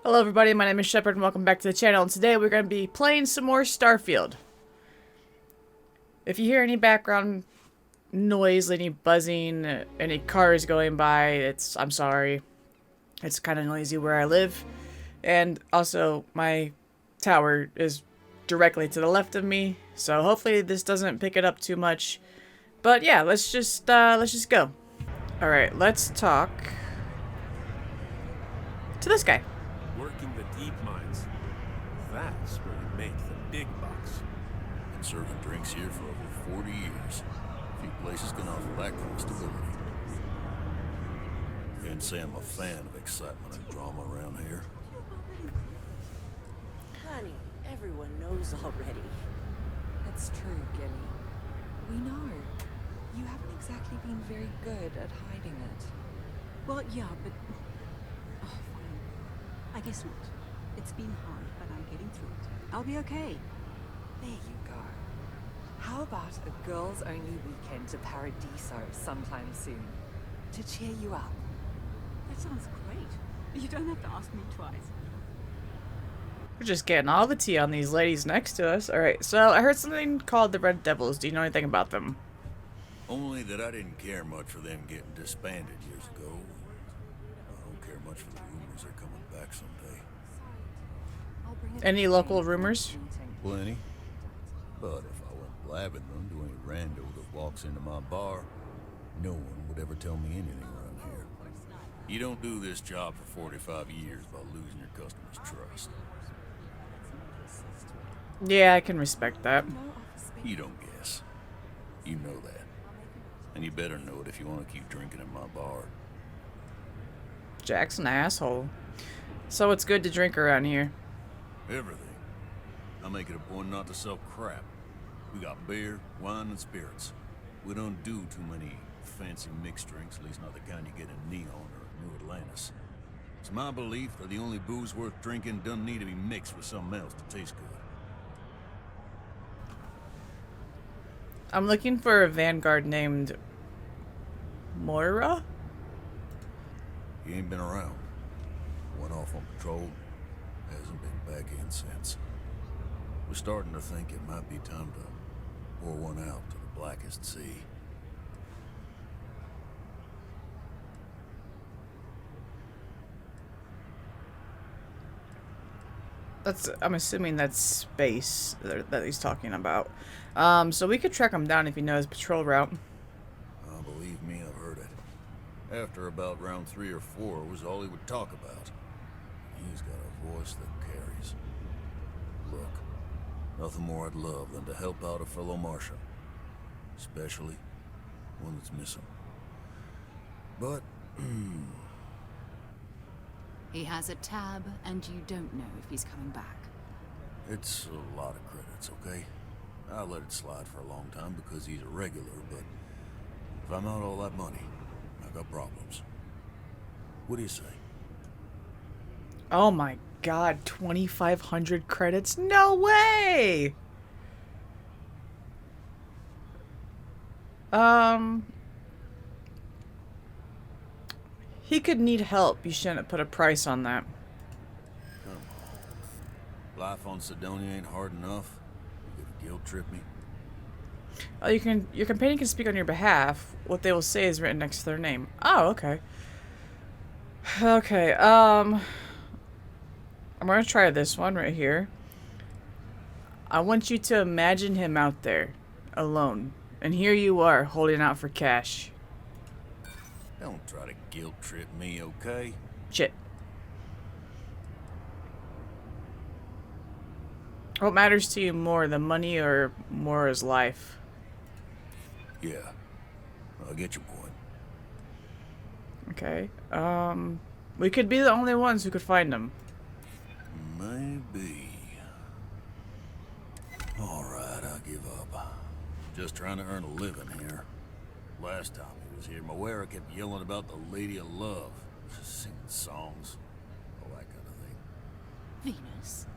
Hello everybody, my name is Shepard and welcome back to the channel, and today we're going to be playing some more Starfield. If you hear any background noise, any buzzing, any cars going by, I'm sorry. It's kind of noisy where I live. And also, my tower is directly to the left of me, so hopefully this doesn't pick it up too much. But yeah, let's just go. Alright, let's talk to this guy. Working the deep mines. That's where you make the big bucks. Been serving drinks here for over 40 years. Few places can offer that kind of stability. Can't say I'm a fan of excitement and drama around here. Honey, everyone knows already. That's true, Gilly. We know. You haven't exactly been very good at hiding it. Well, yeah, but... Oh, fine. I guess not. It's been hard, but I'm getting through it. I'll be okay. There you go. How about a girls-only weekend to Paradiso sometime soon? To cheer you up. That sounds great. You don't have to ask me twice. We're just getting all the tea on these ladies next to us. Alright, so I heard something called the Red Devils. Do you know anything about them? Only that I didn't care much for them getting disbanded years ago. I don't care much for the rumors they're coming back someday. Any local rumors? Plenty. But if I went blabbing them to any rando that walks into my bar, no one would ever tell me anything around here. You don't do this job for 45 years by losing your customers' trust. Yeah, I can respect that. You don't guess. You know that. And you better know it if you want to keep drinking at my bar. Jack's an asshole. So it's good to drink around here. Everything. I make it a point not to sell crap. We got beer, wine, and spirits. We don't do too many fancy mixed drinks, at least not the kind you get in Neon or New Atlantis. It's my belief that the only booze worth drinking doesn't need to be mixed with something else to taste good. I'm looking for a vanguard named Moira? He ain't been around. Went off on patrol. Hasn't been back in since. We're starting to think it might be time to pour one out to the blackest sea. I'm assuming that's space that he's talking about. So we could track him down if he knows patrol route. Believe me, I've heard it. After about round 3 or 4 was all he would talk about. He's got a voice that carries. Look, nothing more I'd love than to help out a fellow Martian. Especially one that's missing. But, He has a tab, and you don't know if he's coming back. it's a lot of credits, okay? I let it slide for a long time because he's a regular, but if I'm out all that money, I got problems. What do you say? Oh my god, 2,500 credits? No way! He could need help. You shouldn't put a price on that. Come on. Life on Sidonia ain't hard enough. You gonna guilt trip me? Oh, your companion can speak on your behalf. What they will say is written next to their name. Oh, okay. Okay, I'm gonna try this one right here. I want you to imagine him out there, alone. And here you are, holding out for cash. Don't try to guilt trip me, okay? Shit. What matters to you more, the money or more his life? Yeah. I get your point. Okay. We could be the only ones who could find him. Maybe. Alright, I'll give up. Just trying to earn a living here. Last time he was here, Moira kept yelling about the Lady of Love. Just singing songs. All that kind of thing. Venus?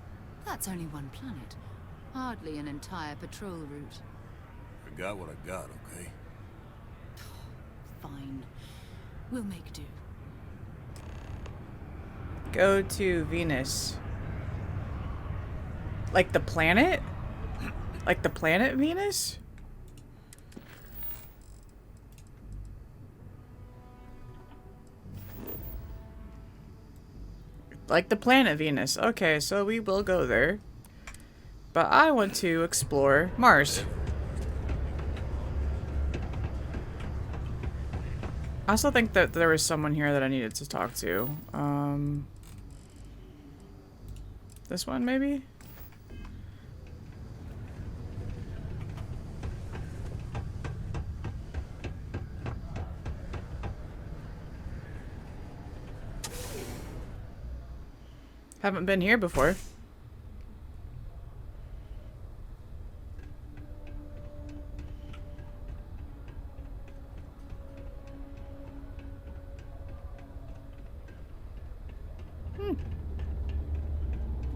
That's only one planet. Hardly an entire patrol route. I got what I got, okay? Fine. We'll make do. Go to Venus. Like the planet? Like the planet Venus? Like the planet Venus. Okay, so we will go there. But I want to explore Mars. I also think that there was someone here that I needed to talk to. This one, maybe? Haven't been here before.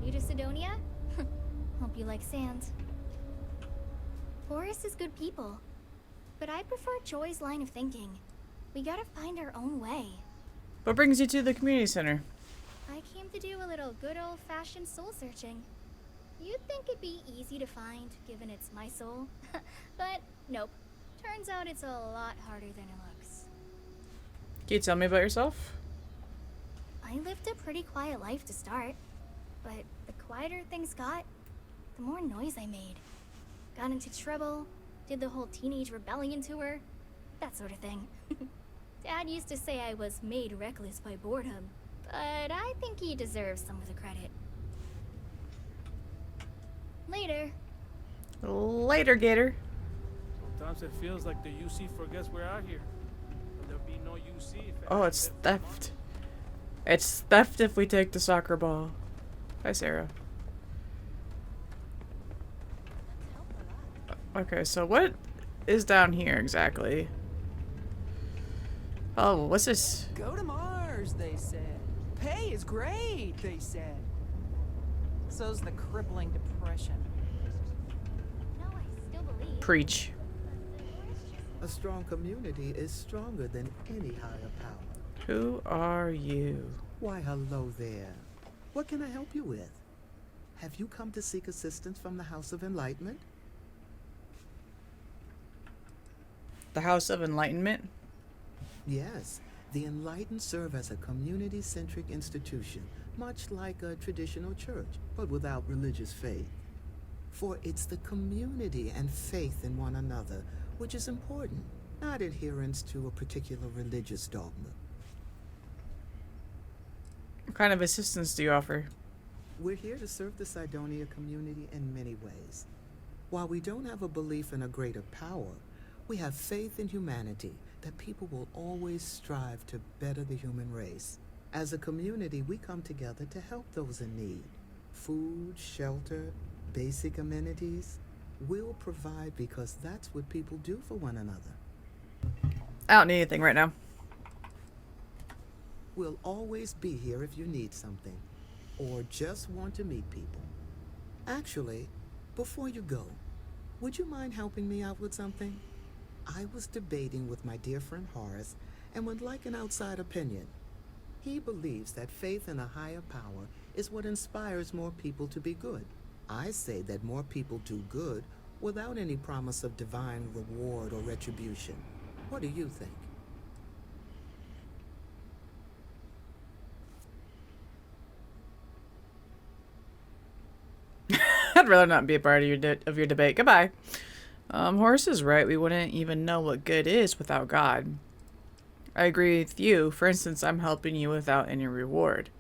New to Sidonia? Hope you like sand. Horace is good people, but I prefer Joy's line of thinking. We gotta find our own way. What brings you to the community center? I came to do a little good old-fashioned soul searching. You'd think it'd be easy to find, given it's my soul. But nope. Turns out it's a lot harder than it looks. Can you tell me about yourself? I lived a pretty quiet life to start, but the quieter things got, the more noise I made. Got into trouble, did the whole teenage rebellion tour, that sort of thing. Dad used to say I was made reckless by boredom, but I think he deserves some of the credit. Later. Later, Gator. Sometimes it feels like the UC forgets we're out here. There'll be no UC if Oh, it's theft. It's theft if we take the soccer ball. Hi, Sarah. Okay, so what is down here exactly? Oh, what's this? Go to Mars, they said. Pay is great, they said. So's the crippling depression. No, I still believe. Preach. A strong community is stronger than any higher power. Who are you? Why, hello there. What can I help you with? Have you come to seek assistance from the House of Enlightenment? The House of Enlightenment? Yes. The Enlightened serve as a community-centric institution, much like a traditional church, but without religious faith. For it's the community and faith in one another which is important, not adherence to a particular religious dogma. What kind of assistance do you offer? We're here to serve the Sidonia community in many ways. While we don't have a belief in a greater power, we have faith in humanity, that people will always strive to better the human race. As a community, we come together to help those in need. Food, shelter, basic amenities. We'll provide because that's what people do for one another. I don't need anything right now. We'll always be here if you need something, or just want to meet people. Actually, before you go, would you mind helping me out with something? I was debating with my dear friend Horace and would like an outside opinion. He believes that faith in a higher power is what inspires more people to be good. I say that more people do good without any promise of divine reward or retribution. What do you think? I'd rather not be a part of your debate. Goodbye. Horace is right. We wouldn't even know what good is without God. I agree with you. For instance, I'm helping you without any reward.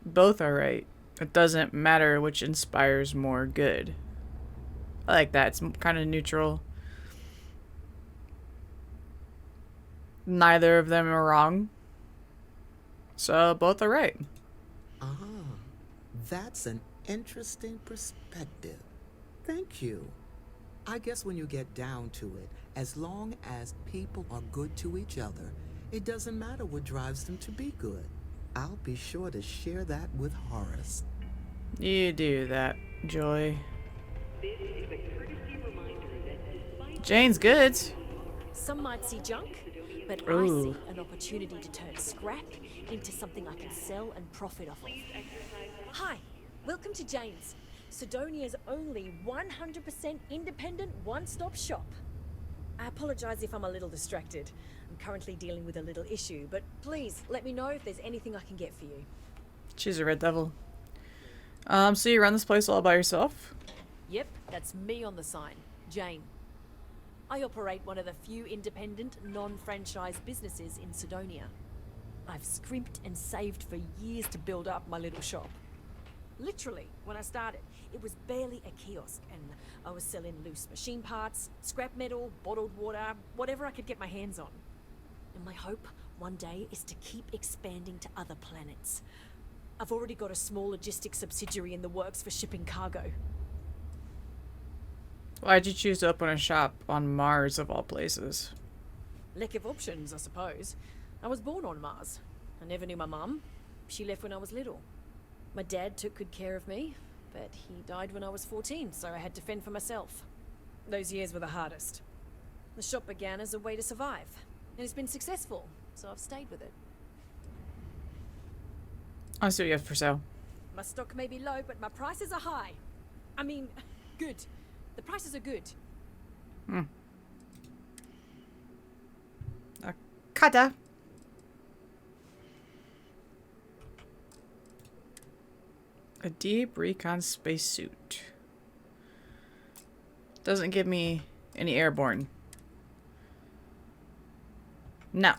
Both are right. It doesn't matter which inspires more good. I like that. It's kind of neutral. Neither of them are wrong. So both are right. Ah, that's an interesting perspective. Thank you. I guess when you get down to it, as long as people are good to each other, it doesn't matter what drives them to be good. I'll be sure to share that with Horace. You do that, Joy. Jane's good. Some might see junk, But I Ooh. see an opportunity to turn scrap into something I can sell and profit off of. Hi, welcome to Jane's, Sidonia's only 100% independent one-stop shop. I apologize if I'm a little distracted. I'm currently dealing with a little issue, but please let me know if there's anything I can get for you. She's a red devil. So you run this place all by yourself? Yep, that's me on the sign, Jane. I operate one of the few independent, non-franchise businesses in Sidonia. I've scrimped and saved for years to build up my little shop. Literally, when I started, it was barely a kiosk, and I was selling loose machine parts, scrap metal, bottled water, whatever I could get my hands on. And my hope one day is to keep expanding to other planets. I've already got a small logistics subsidiary in the works for shipping cargo. Why'd you choose to open a shop on Mars of all places? Lack of options, I suppose. I was born on Mars. I never knew my mum. She left when I was little. My dad took good care of me, but he died when I was 14, so I had to fend for myself. Those years were the hardest. The shop began as a way to survive, and it's been successful, so I've stayed with it. I see what you have for sale. My stock may be low, but my prices are high. I mean, good. The prices are good. Kata. A deep recon spacesuit. Doesn't give me any airborne. No.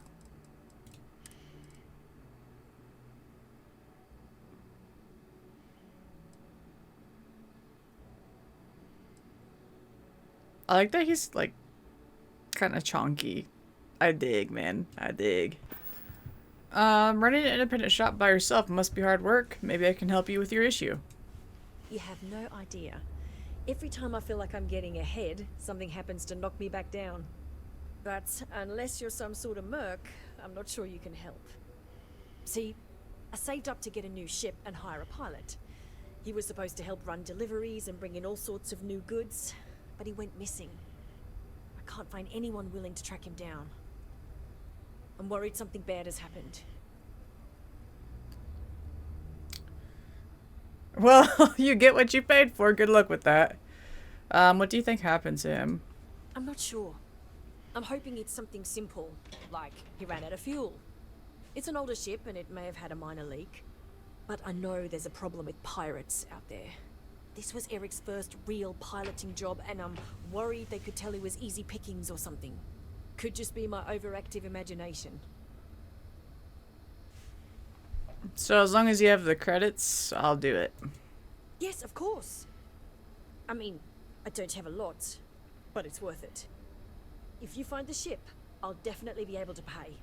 I like that he's like kind of chonky. I dig, man. I dig. Running an independent shop by yourself must be hard work. Maybe I can help you with your issue. You have no idea. Every time I feel like I'm getting ahead, something happens to knock me back down. But unless you're some sort of merc, I'm not sure you can help. See, I saved up to get a new ship and hire a pilot. He was supposed to help run deliveries and bring in all sorts of new goods, but he went missing. I can't find anyone willing to track him down. I'm worried something bad has happened. Well, you get what you paid for. Good luck with that. What do you think happened to him? I'm not sure. I'm hoping it's something simple, like he ran out of fuel. It's an older ship and it may have had a minor leak. But I know there's a problem with pirates out there. This was Eric's first real piloting job, and I'm worried they could tell he was easy pickings or something. Could just be my overactive imagination. So as long as you have the credits, I'll do it. Yes, of course. I mean, I don't have a lot, but it's worth it. If you find the ship, I'll definitely be able to pay.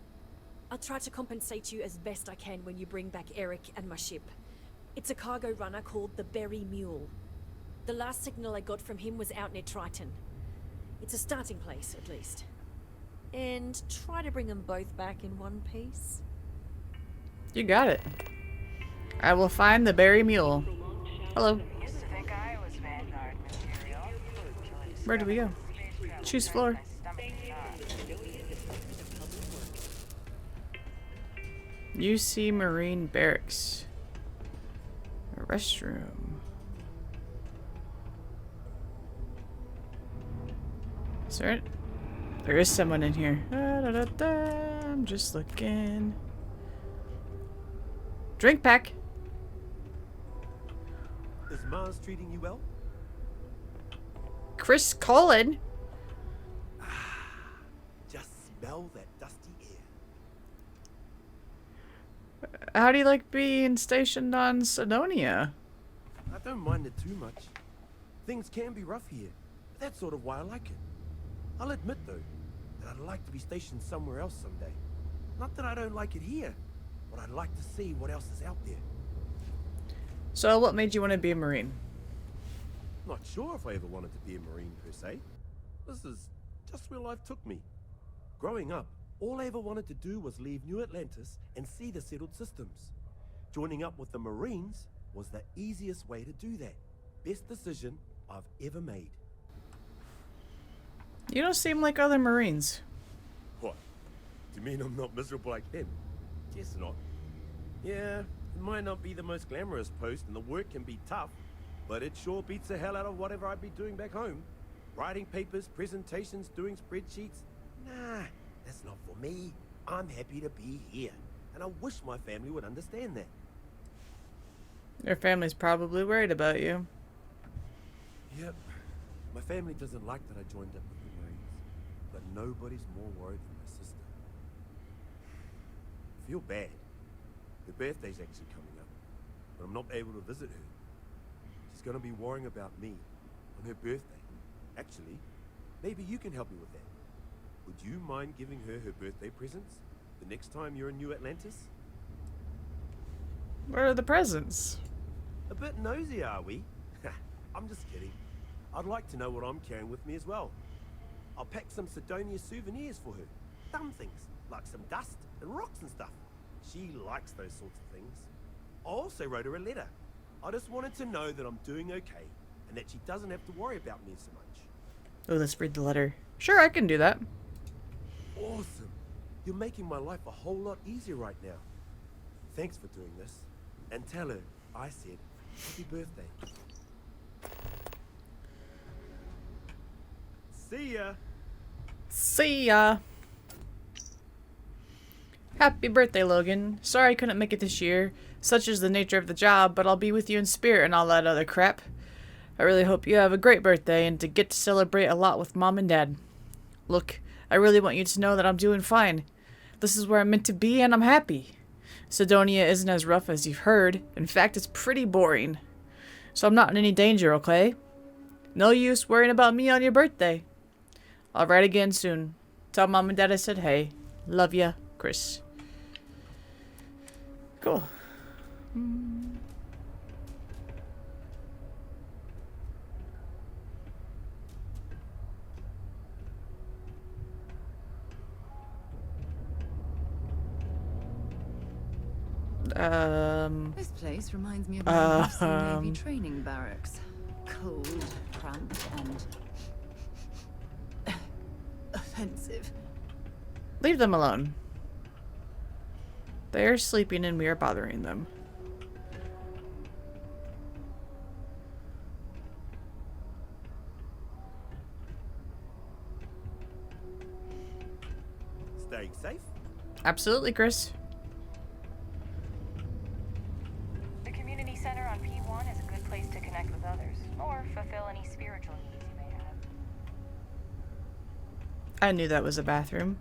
I'll try to compensate you as best I can when you bring back Eric and my ship. It's a cargo runner called the Berry Mule. The last signal I got from him was out near Triton. It's a starting place, at least. And try to bring them both back in one piece. You got it. I will find the Berry Mule. Hello. Where do we go? Choose floor. UC Marine Barracks. A restroom. Is there it? There is someone in here. I'm just looking. Drink pack. Is Mars treating you well? Chris Cullen. Just smell that dusty air. How do you like being stationed on Sidonia? I don't mind it too much. Things can be rough here, but that's sort of why I like it. I'll admit, though, that I'd like to be stationed somewhere else someday. Not that I don't like it here, but I'd like to see what else is out there. So what made you want to be a Marine? Not sure if I ever wanted to be a Marine per se. This is just where life took me. Growing up, all I ever wanted to do was leave New Atlantis and see the settled systems. Joining up with the Marines was the easiest way to do that. Best decision I've ever made. You don't seem like other Marines. What? Do you mean I'm not miserable like them? Guess not. Yeah, it might not be the most glamorous post and the work can be tough, but it sure beats the hell out of whatever I'd be doing back home. Writing papers, presentations, doing spreadsheets. Nah, that's not for me. I'm happy to be here, and I wish my family would understand that. Your family's probably worried about you. Yep. My family doesn't like that I joined up with the Marines, but nobody's more worried than my sister. I feel bad. Her birthday's actually coming up, but I'm not able to visit her. She's gonna be worrying about me on her birthday. Actually, maybe you can help me with that. Would you mind giving her her birthday presents the next time you're in New Atlantis? Where are the presents? A bit nosy, are we? I'm just kidding. I'd like to know what I'm carrying with me as well. I'll pack some Sidonia souvenirs for her. Dumb things, like some dust and rocks and stuff. She likes those sorts of things. I also wrote her a letter. I just wanted to know that I'm doing okay, and that she doesn't have to worry about me so much. Oh, let's read the letter. Sure, I can do that. Awesome. You're making my life a whole lot easier right now. Thanks for doing this. And tell her I said happy birthday. See ya. See ya. Happy birthday, Logan. Sorry I couldn't make it this year. Such is the nature of the job, but I'll be with you in spirit and all that other crap. I really hope you have a great birthday and to get to celebrate a lot with Mom and Dad. Look, I really want you to know that I'm doing fine. This is where I'm meant to be and I'm happy. Sidonia isn't as rough as you've heard. In fact, it's pretty boring. So I'm not in any danger, okay? No use worrying about me on your birthday. I'll write again soon. Tell Mom and Dad I said hey. Love ya, Chris. Cool. This place reminds me of my recent Navy training barracks. Cold, cramped, and offensive. Leave them alone. They are sleeping and we are bothering them. Staying safe? Absolutely, Chris. The community center on P1 is a good place to connect with others, or fulfill any spiritual needs you may have. I knew that was a bathroom.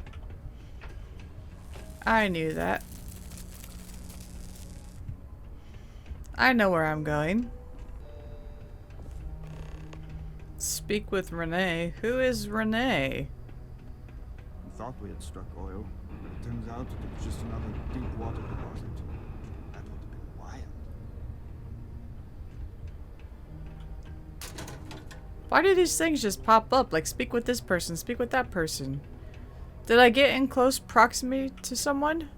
I knew that. I know where I'm going. Speak with Renee. Who is Renee? We thought we had struck oil. It turns out it was just another deep water deposit. That would have been wild. Why do these things just pop up? Like, speak with this person, speak with that person. Did I get in close proximity to someone?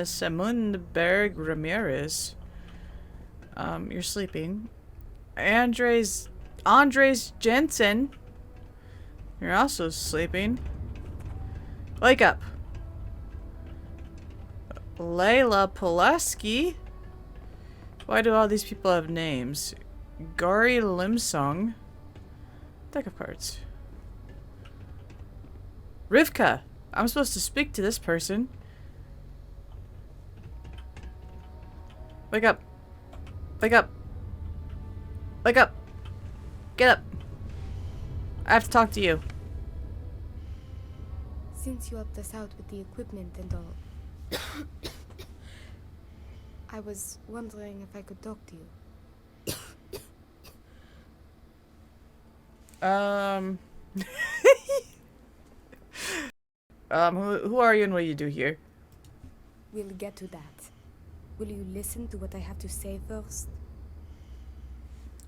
Samundberg Ramirez. You're sleeping. Andres Jensen. You're also sleeping. Wake up. Layla Pulaski. Why do all these people have names? Gary Limsong. Deck of cards. Rivka. I'm supposed to speak to this person. Wake up. Wake up. Wake up. Get up. I have to talk to you. Since you helped us out with the equipment and all, I was wondering if I could talk to you. Who are you and what do you do here? We'll get to that. Will you listen to what I have to say first?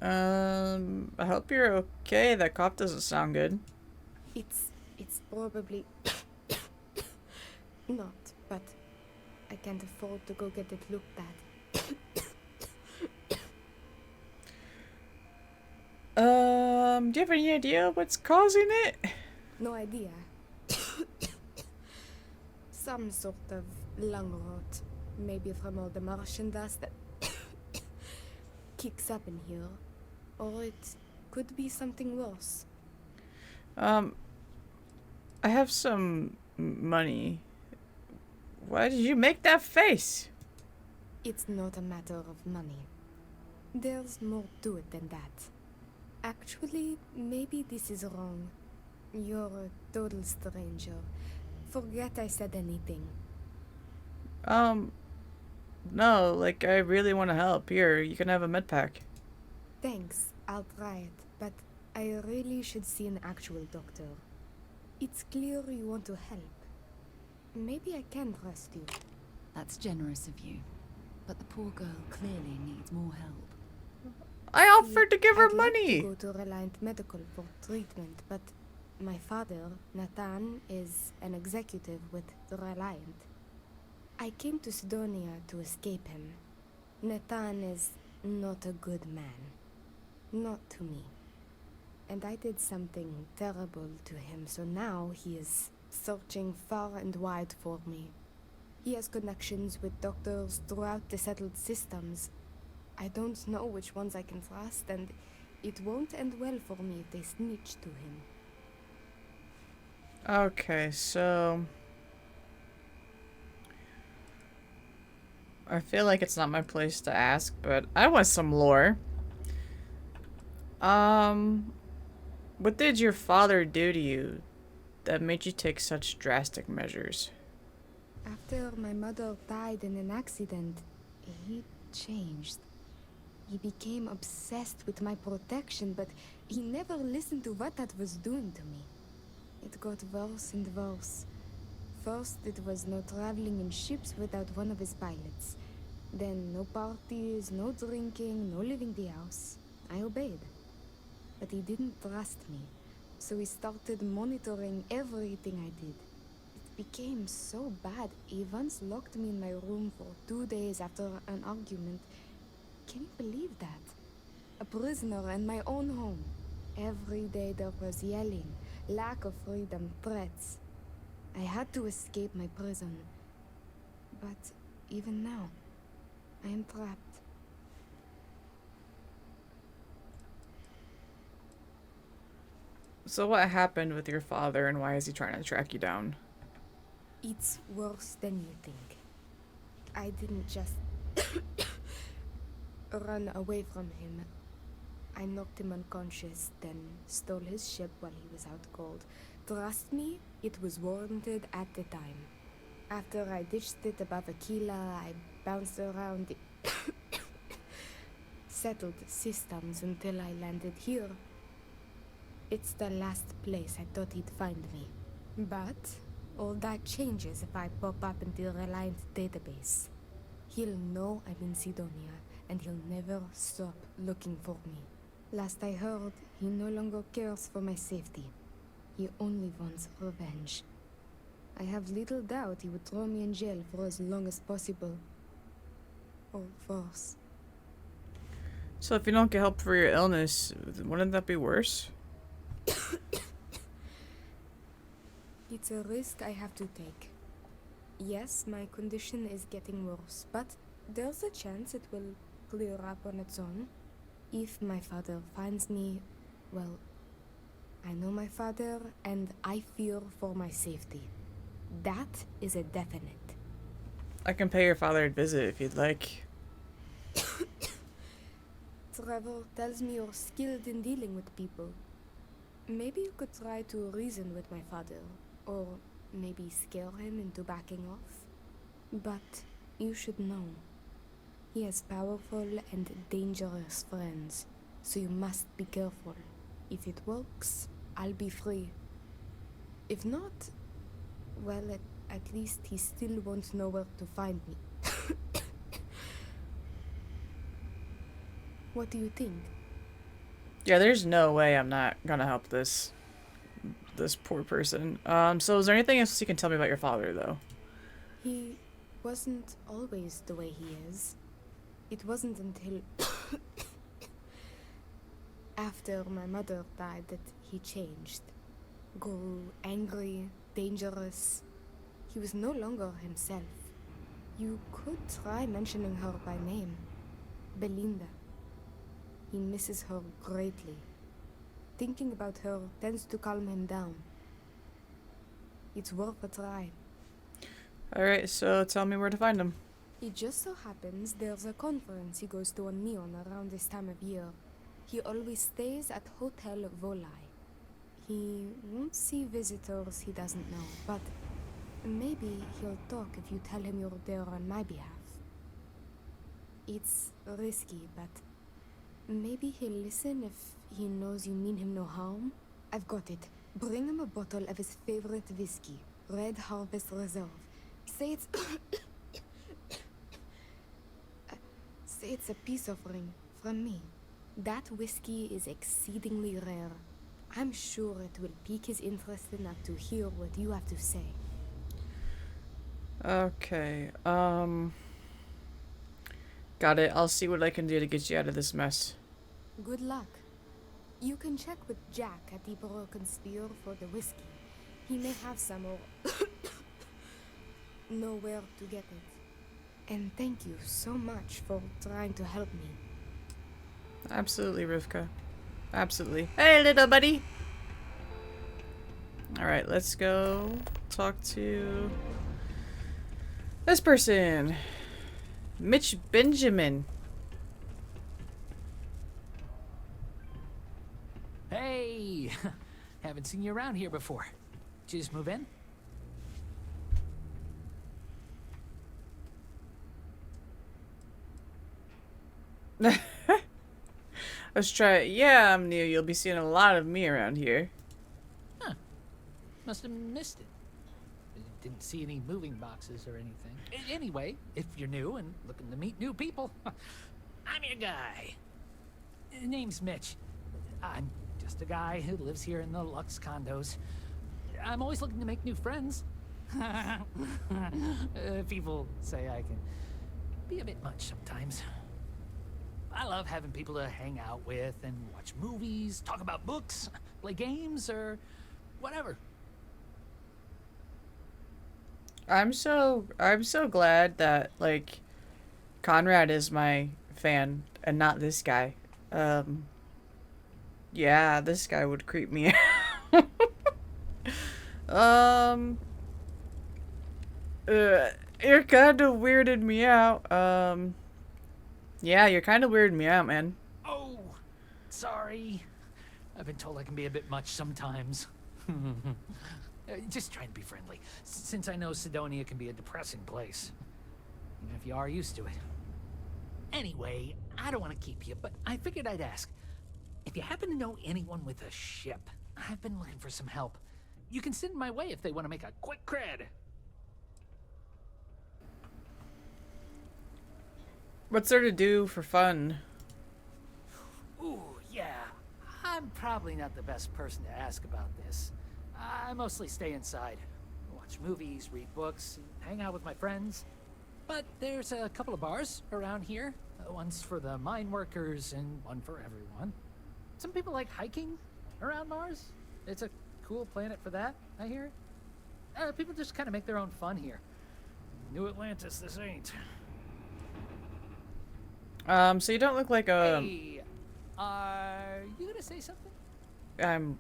I hope you're okay. That cough doesn't sound good. It's probably not, but I can't afford to go get it looked at. Do you have any idea what's causing it? No idea. some sort of lung rot. Maybe from all the Martian dust that kicks up in here. Or it could be something worse. I have some money. Why did you make that face? It's not a matter of money. There's more to it than that. Actually, maybe this is wrong. You're a total stranger. Forget I said anything. No, like, I really want to help. Here, you can have a med pack. Thanks, I'll try it, but I really should see an actual doctor. It's clear you want to help. Maybe I can trust you. That's generous of you. But the poor girl clearly needs more help. I offered to give her I'd money! like to go to Reliant Medical for treatment, but my father, Nathan, is an executive with the Reliant. I came to Sidonia to escape him. Nathan is not a good man. Not to me. And I did something terrible to him, so now he is searching far and wide for me. He has connections with doctors throughout the settled systems. I don't know which ones I can trust, and it won't end well for me if they snitch to him. Okay, so... I feel like it's not my place to ask, but I want some lore. What did your father do to you that made you take such drastic measures? After my mother died in an accident, he changed. He became obsessed with my protection, but he never listened to what that was doing to me. It got worse and worse. First, it was no traveling in ships without one of his pilots. Then, no parties, no drinking, no leaving the house. I obeyed. But he didn't trust me, so he started monitoring everything I did. It became so bad, he once locked me in my room for 2 days after an argument. Can you believe that? A prisoner in my own home. Every day there was yelling, lack of freedom, threats. I had to escape my prison. But even now, I am trapped. So what happened with your father and why is he trying to track you down? It's worse than you think. I didn't just run away from him. I knocked him unconscious, then stole his ship while he was out cold. Trust me, it was warranted at the time. After I ditched it above Aquila, I bounced around the settled systems until I landed here. It's the last place I thought he'd find me. But all that changes if I pop up in the Reliant database. He'll know I'm in Sidonia, and he'll never stop looking for me. Last I heard, he no longer cares for my safety. He only wants revenge. I have little doubt he would throw me in jail for as long as possible. Or worse. So if you don't get help for your illness, wouldn't that be worse? It's a risk I have to take. Yes, my condition is getting worse, but there's a chance it will clear up on its own. If my father finds me, well, I know my father and I fear for my safety. That is a definite. I can pay your father a visit if you'd like. Trevor tells me you're skilled in dealing with people. Maybe you could try to reason with my father, or maybe scare him into backing off. But you should know, he has powerful and dangerous friends, so you must be careful. If it works, I'll be free. If not, well, at least he still won't know where to find me. What do you think? Yeah, there's no way I'm not gonna help this poor person. So is there anything else you can tell me about your father, though? He wasn't always the way he is. It wasn't until after my mother died that he changed. Grew angry, dangerous. He was no longer himself. You could try mentioning her by name. Belinda. He misses her greatly. Thinking about her tends to calm him down. It's worth a try. Alright, so tell me where to find him. It just so happens there's a conference he goes to on Neon around this time of year. He always stays at Hotel Volai. He won't see visitors he doesn't know, but maybe he'll talk if you tell him you're there on my behalf. It's risky, but maybe he'll listen if he knows you mean him no harm. I've got it. Bring him a bottle of his favorite whiskey, Red Harvest Reserve. Say it's... say it's a peace offering from me. That whiskey is exceedingly rare. I'm sure it will pique his interest enough to hear what you have to say. Okay, got it. I'll see what I can do to get you out of this mess. Good luck. You can check with Jack at the Broken Spear for the whiskey. He may have some or know where to get it. And thank you so much for trying to help me. Absolutely, Rivka. Absolutely. Hey, little buddy! Alright, let's go talk to this person. Mitch Benjamin. Hey! Haven't seen you around here before. Did you just move in? Let's try it. Yeah, I'm new. You'll be seeing a lot of me around here. Huh. Must have missed it. Didn't see any moving boxes or anything. Anyway, if you're new and looking to meet new people, I'm your guy. Name's Mitch. I'm just a guy who lives here in the Lux condos. I'm always looking to make new friends. People say I can be a bit much sometimes. I love having people to hang out with and watch movies, talk about books, play games, or whatever. I'm so glad that, like, Conrad is my fan and not this guy. Yeah, this guy would creep me out. You're kind of weirded me out. Yeah, you're kind of weirding me out, man. Oh, sorry. I've been told I can be a bit much sometimes. Just trying to be friendly, since I know Sidonia can be a depressing place. Even if you are used to it. Anyway, I don't want to keep you, but I figured I'd ask. If you happen to know anyone with a ship, I've been looking for some help. You can send my way if they want to make a quick cred. What's there to do for fun? Ooh, yeah. I'm probably not the best person to ask about this. I mostly stay inside. Watch movies, read books, hang out with my friends. But there's a couple of bars around here. One's for the mine workers and one for everyone. Some people like hiking around Mars. It's a cool planet for that, I hear. People just kind of make their own fun here. New Atlantis, this ain't. So you don't look like a... Hey, are you gonna say something? I'm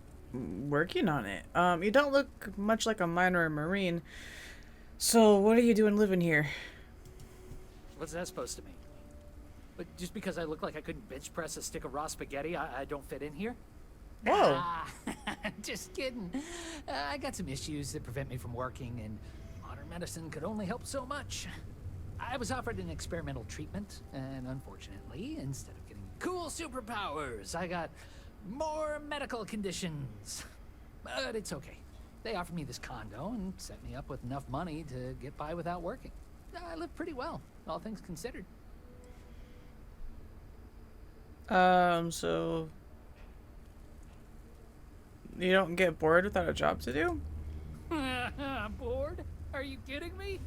working on it. You don't look much like a miner or marine. So what are you doing living here? What's that supposed to mean? But just because I look like I couldn't bench press a stick of raw spaghetti, I don't fit in here? Whoa. Just kidding. I got some issues that prevent me from working, and modern medicine could only help so much. I was offered an experimental treatment, and unfortunately, instead of getting cool superpowers, I got more medical conditions. But it's okay. They offered me this condo and set me up with enough money to get by without working. I live pretty well, all things considered. So you don't get bored without a job to do? Bored? Are you kidding me?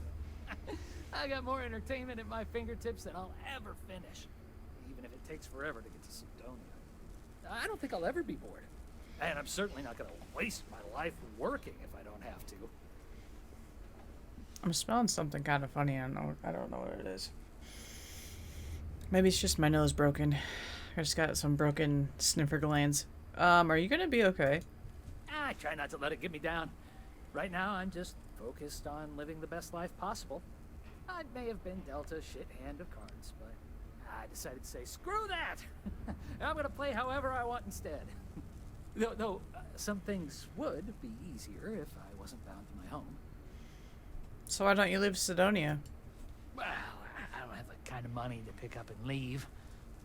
I got more entertainment at my fingertips than I'll ever finish, even if it takes forever to get to Sidonia. I don't think I'll ever be bored, and I'm certainly not going to waste my life working if I don't have to. I'm smelling something kind of funny. I don't know what it is. Maybe it's just my nose broken. I just got some broken sniffer glands. Are you gonna be okay? I try not to let it get me down. Right now, I'm just focused on living the best life possible. I may have been dealt a shit hand of cards, but I decided to say, screw that! I'm gonna play however I want instead. Though some things would be easier if I wasn't bound to my home. So why don't you leave Sidonia? Well, I don't have the kind of money to pick up and leave.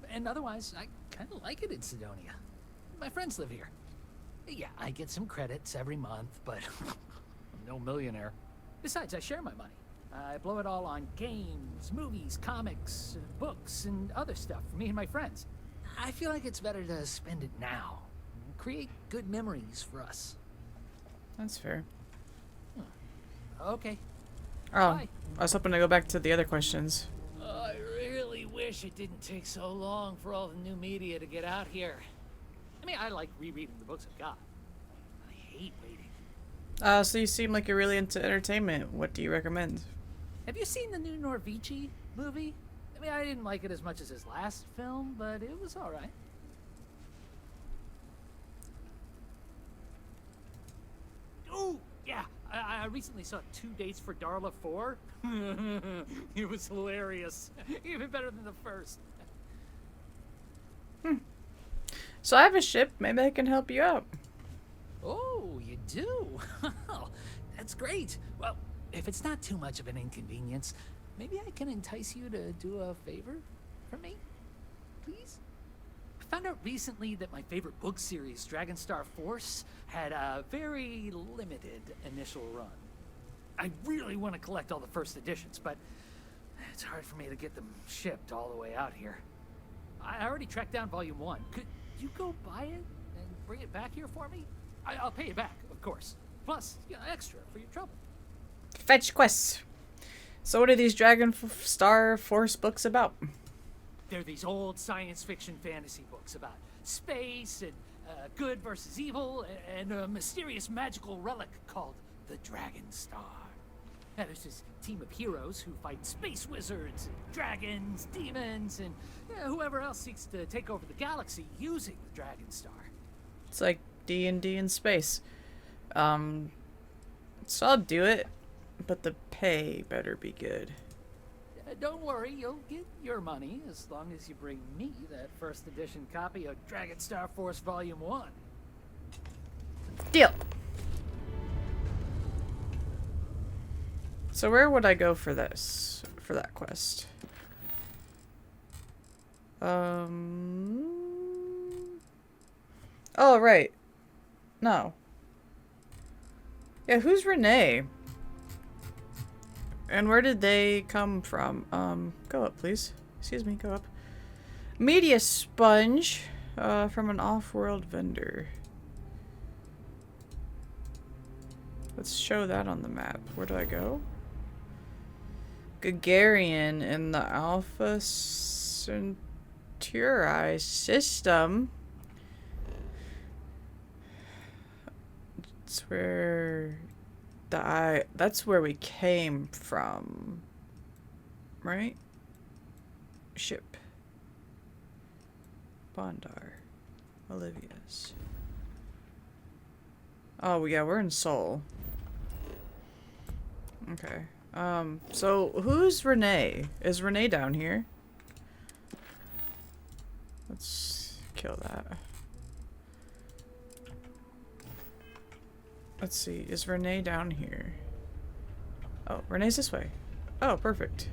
And otherwise, I kind of like it in Sidonia. My friends live here. Yeah, I get some credits every month, but I'm no millionaire. Besides, I share my money. I blow it all on games, movies, comics, books, and other stuff for me and my friends. I feel like it's better to spend it now. Create good memories for us. That's fair. Okay. Oh, Bye. I was hoping to go back to the other questions. I really wish it didn't take so long for all the new media to get out here. I mean, I like rereading the books I've got. I hate waiting. So you seem like you're really into entertainment. What do you recommend? Have you seen the new Norvici movie? I mean, I didn't like it as much as his last film, but it was alright. Ooh, yeah. I recently saw 2 Dates for Darla 4. It was hilarious. Even better than the first. So I have a ship. Maybe I can help you out. Oh, you do? That's great. Well, if it's not too much of an inconvenience, maybe I can entice you to do a favor for me? Please? I found out recently that my favorite book series, Dragonstar Force, had a very limited initial run. I really want to collect all the first editions, but it's hard for me to get them shipped all the way out here. I already tracked down Volume 1. Could you go buy it and bring it back here for me? I'll pay you back, of course. Plus, extra for your trouble. Fetch quests. So what are these Star Force books about? They're these old science fiction fantasy books about space and good versus evil and a mysterious magical relic called the Dragon Star. And there's this team of heroes who fight space wizards, and dragons, demons, and whoever else seeks to take over the galaxy using the Dragon Star. It's like D&D in space. So I'll do it, but the pay better be good. Don't worry, you'll get your money as long as you bring me that first edition copy of Dragonstar Force Volume 1. Deal. So where would I go for this? For that quest? Oh, right. No. Yeah, who's Renee? And where did they come from? Go up, please. Excuse me, go up. Media sponge, from an off-world vendor. Let's show that on the map. Where do I go? Gagarin in the Alpha Centauri system. It's where that's where we came from, right? Ship. Bondar. Olivia's. Oh yeah, we're in Seoul. Okay. So who's Renee? Is Renee down here? Let's kill that. Let's see, is Renee down here? Oh, Renee's this way. Oh, perfect.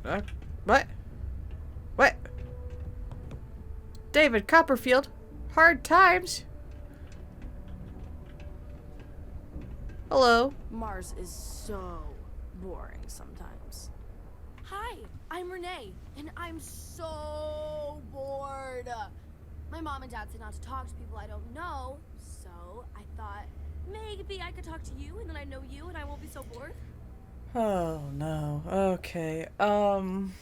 What? What? David Copperfield. Hard times. Hello. Mars is so boring sometimes. Hi, I'm Renee, and I'm so bored. My mom and dad said not to talk to people I don't know, so I thought maybe I could talk to you, and then I know you, and I won't be so bored. Oh no. Okay. I'm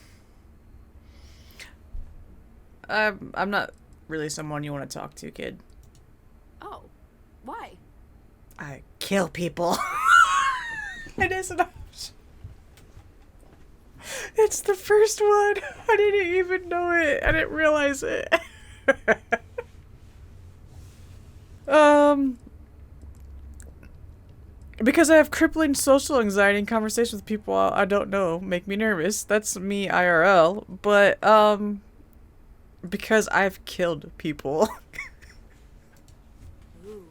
not really someone you want to talk to, kid. Oh, why? I kill people. It is an option. It's the first one. I didn't even know it. I didn't realize it. Because I have crippling social anxiety and conversations with people I don't know make me nervous. That's me IRL. But, because I've killed people. Ooh,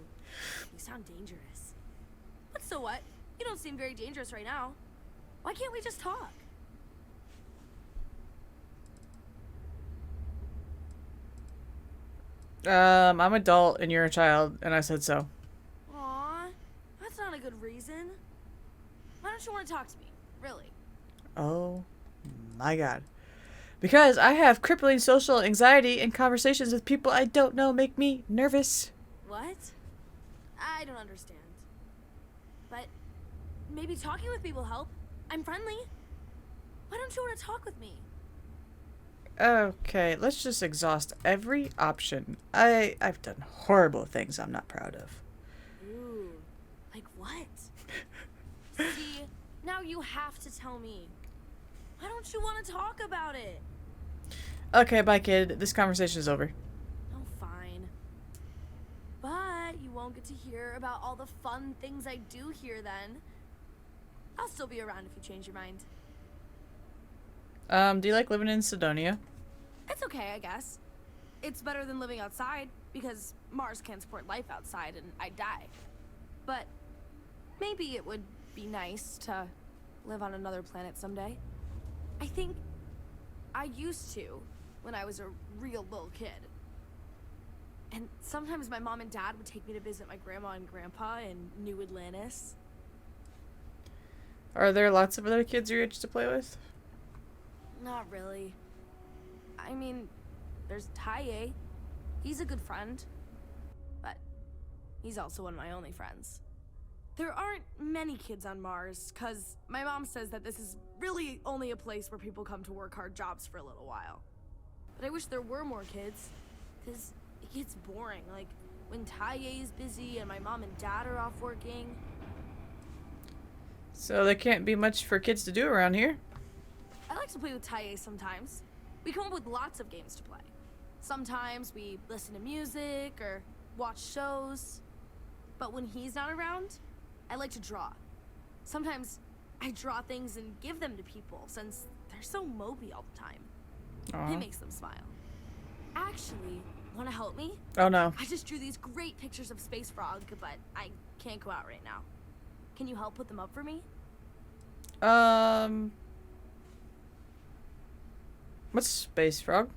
you sound dangerous. But so what? You don't seem very dangerous right now. Why can't we just talk? I'm adult and you're a child, and I said so. Aw, that's not a good reason. Why don't you want to talk to me? Really? Oh my god. Because I have crippling social anxiety and conversations with people I don't know make me nervous. What? I don't understand. But maybe talking with people help. I'm friendly. Why don't you want to talk with me? Okay, let's just exhaust every option. I've done horrible things I'm not proud of. Ooh, like what? See, now you have to tell me. Why don't you want to talk about it? Okay, bye kid. This conversation is over. Oh, fine. But you won't get to hear about all the fun things I do here then. I'll still be around if you change your mind. Do you like living in Sidonia? It's okay, I guess. It's better than living outside, because Mars can't support life outside and I'd die. But maybe it would be nice to live on another planet someday. I think I used to when I was a real little kid. And sometimes my mom and dad would take me to visit my grandma and grandpa in New Atlantis. Are there lots of other kids your age to play with? Not really. I mean, there's Taye. He's a good friend. But he's also one of my only friends. There aren't many kids on Mars, because my mom says that this is really only a place where people come to work hard jobs for a little while. But I wish there were more kids, because it gets boring, like when Taye is busy and my mom and dad are off working. So there can't be much for kids to do around here. I like to play with Taye sometimes. We come up with lots of games to play. Sometimes we listen to music or watch shows. But when he's not around, I like to draw. Sometimes I draw things and give them to people since they're so mopey all the time. Aww. It makes them smile. Actually, want to help me? Oh no. I just drew these great pictures of Space Frog, but I can't go out right now. Can you help put them up for me? What's Space Frog?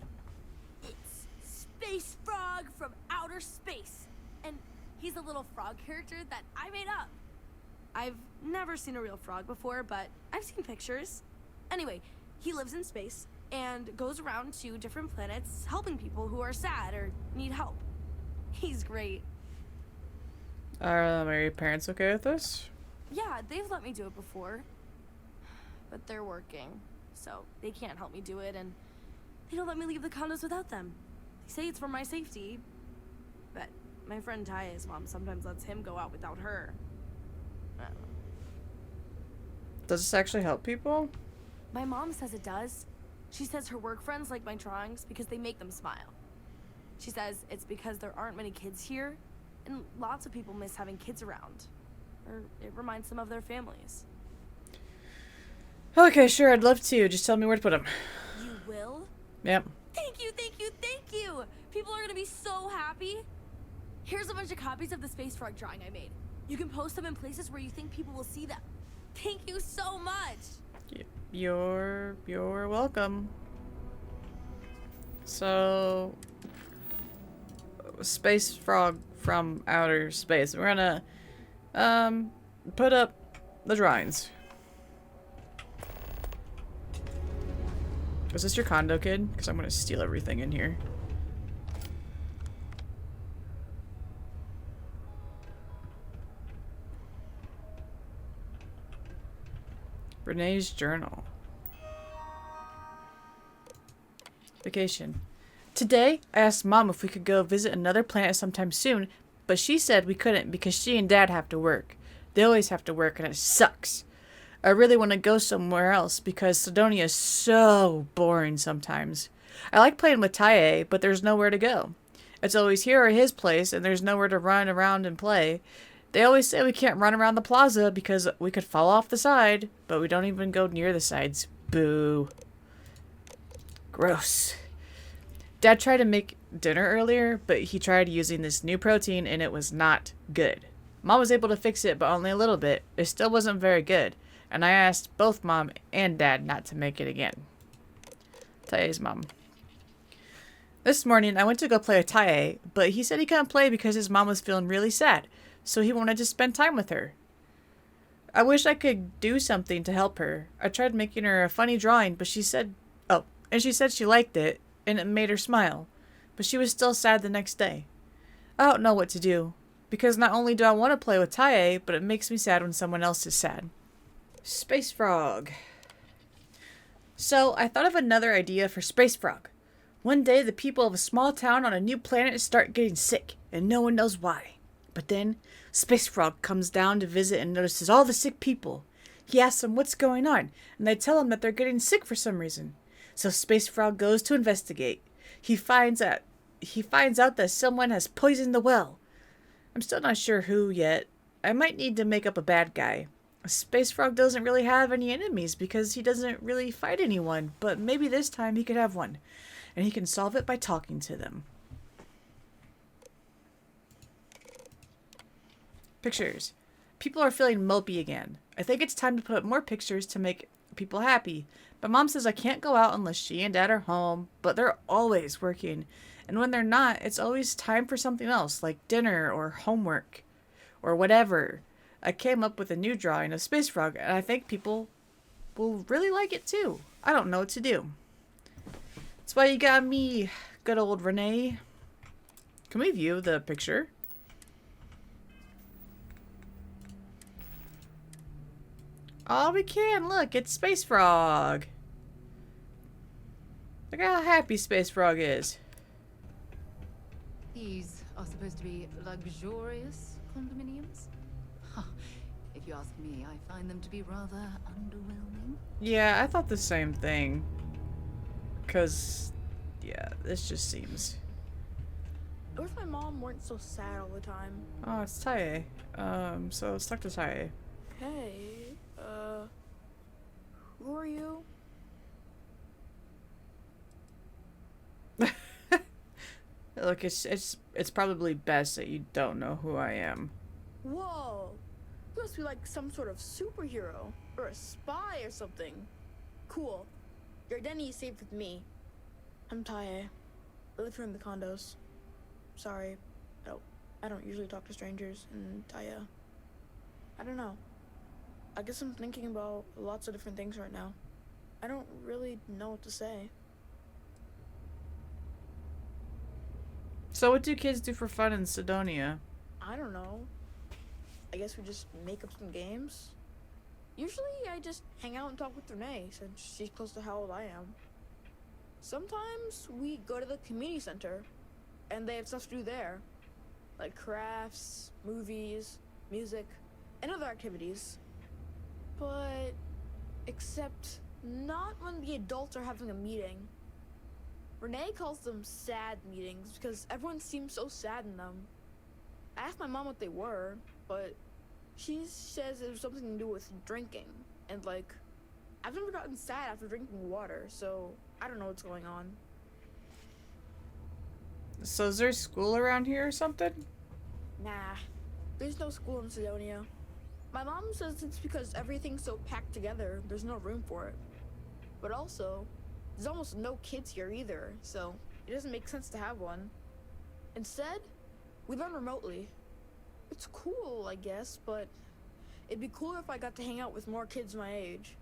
It's Space Frog from outer space. And he's a little frog character that I made up. I've never seen a real frog before, but I've seen pictures. Anyway, he lives in space and goes around to different planets helping people who are sad or need help. He's great. Are your parents okay with this? Yeah, they've let me do it before. But they're working, so they can't help me do it, and they don't let me leave the condos without them. They say it's for my safety, but my friend Taya's mom sometimes lets him go out without her. I don't know. Does this actually help people? My mom says it does. She says her work friends like my drawings because they make them smile. She says it's because there aren't many kids here, and lots of people miss having kids around. Or it reminds them of their families. Okay, sure, I'd love to. Just tell me where to put them. You will? Yep. Thank you, thank you, thank you! People are gonna be so happy. Here's a bunch of copies of the Space Frog drawing I made. You can post them in places where you think people will see them. Thank you so much! You're welcome. So, Space Frog from outer space. We're gonna, put up the drawings. Is this your condo, kid? Because I'm gonna steal everything in here. Renee's journal. Vacation. Today, I asked Mom if we could go visit another planet sometime soon but she said we couldn't because she and Dad have to work. They always have to work and it sucks. I really want to go somewhere else because Sidonia is so boring sometimes. I like playing with Tae, but there's nowhere to go. It's always here or his place, and there's nowhere to run around and play. They always say we can't run around the plaza because we could fall off the side, but we don't even go near the sides. Boo. Gross. Dad tried to make dinner earlier, but he tried using this new protein and it was not good. Mom was able to fix it, but only a little bit. It still wasn't very good, and I asked both Mom and Dad not to make it again. Tae's mom. This morning, I went to go play with Tae, but he said he couldn't play because his mom was feeling really sad, so he wanted to spend time with her. I wish I could do something to help her. I tried making her a funny drawing, but she said she liked it, and it made her smile. But she was still sad the next day. I don't know what to do, because not only do I want to play with Tae, but it makes me sad when someone else is sad. Space Frog. So, I thought of another idea for Space Frog. One day, the people of a small town on a new planet start getting sick, and no one knows why. But then, Space Frog comes down to visit and notices all the sick people. He asks them what's going on, and they tell him that they're getting sick for some reason. So Space Frog goes to investigate. He finds out that someone has poisoned the well. I'm still not sure who yet. I might need to make up a bad guy. Space Frog doesn't really have any enemies because he doesn't really fight anyone, but maybe this time he could have one. And he can solve it by talking to them. Pictures. People are feeling mopey again. I think it's time to put up more pictures to make people happy. But Mom says I can't go out unless she and Dad are home, but they're always working. And when they're not, it's always time for something else, like dinner or homework or whatever. I came up with a new drawing of Space Frog, and I think people will really like it too. I don't know what to do. That's why you got me, good old Renee. Can we view the picture? Oh, we can. Look, it's Space Frog. Look how happy Space Frog is. These are supposed to be luxurious condominiums? Huh. If you ask me, I find them to be rather underwhelming. Yeah, I thought the same thing. Because, yeah, this just seems... I wish my mom weren't so sad all the time. Oh, it's Tae. So let's talk to Tae. Hey, who are you? Look, it's probably best that you don't know who I am. Whoa! You must be like some sort of superhero, or a spy or something. Cool. Your identity is safe with me. I'm Tae. I live here in the condos. Sorry, I don't usually talk to strangers in Taya. I don't know. I guess I'm thinking about lots of different things right now. I don't really know what to say. So what do kids do for fun in Sidonia? I don't know. I guess we just make up some games. Usually I just hang out and talk with Renee since she's close to how old I am. Sometimes we go to the community center and they have stuff to do there. Like crafts, movies, music, and other activities. But except not when the adults are having a meeting. Renee calls them sad meetings because everyone seems so sad in them. I asked my mom what they were, but she says it was something to do with drinking. And like, I've never gotten sad after drinking water, so I don't know what's going on. So is there school around here or something? Nah, there's no school in Sidonia. My mom says it's because everything's so packed together, there's no room for it. But also, there's almost no kids here either, so it doesn't make sense to have one. Instead, we learn remotely. It's cool, I guess, but it'd be cooler if I got to hang out with more kids my age.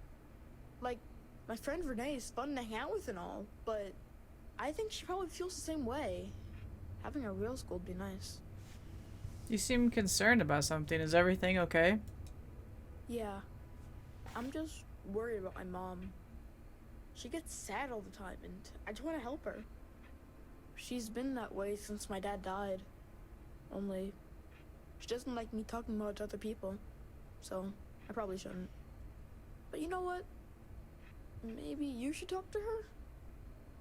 Like, my friend Renee is fun to hang out with and all, but I think she probably feels the same way. Having a real school would be nice. You seem concerned about something. Is everything okay? Yeah. I'm just worried about my mom. She gets sad all the time, and I just want to help her. She's been that way since my dad died. Only, She doesn't like me talking about other people, so I probably shouldn't. But you know what? Maybe you should talk to her?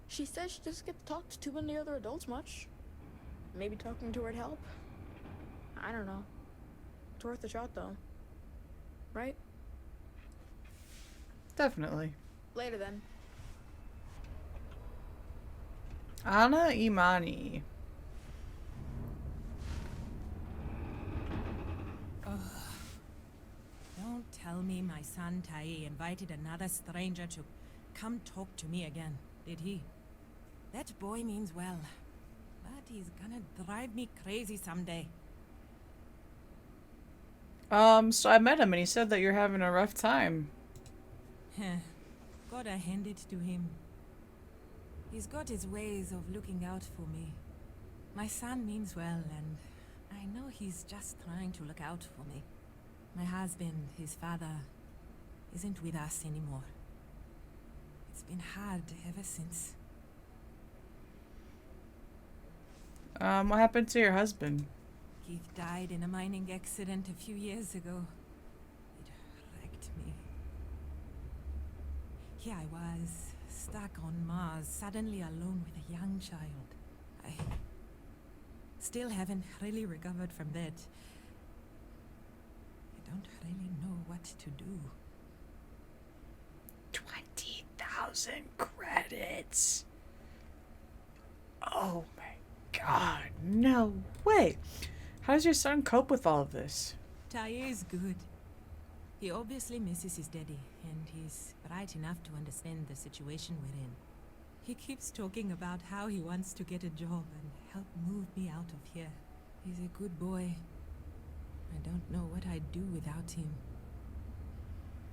She says she doesn't get to talk to too many other adults much. Maybe talking to her'd help. I don't know. It's worth a shot, though. Right? Definitely. Later, then. Anna Imani. Don't tell me my son Tai invited another stranger to come talk to me again, did he? That boy means well, but he's gonna drive me crazy someday. So I met him and he said that you're having a rough time. Gotta hand it to him. He's got his ways of looking out for me. My son means well, and I know he's just trying to look out for me. My husband, his father, isn't with us anymore. It's been hard ever since. What happened to your husband? Keith died in a mining accident a few years ago. It wrecked me. Here I was, stuck on Mars, suddenly alone with a young child. I still haven't really recovered from that. I don't really know what to do. 20,000 credits. Oh my god, no way. How does your son cope with all of this? Tai is good. He obviously misses his daddy, and he's bright enough to understand the situation we're in. He keeps talking about how he wants to get a job and help move me out of here. He's a good boy. I don't know what I'd do without him.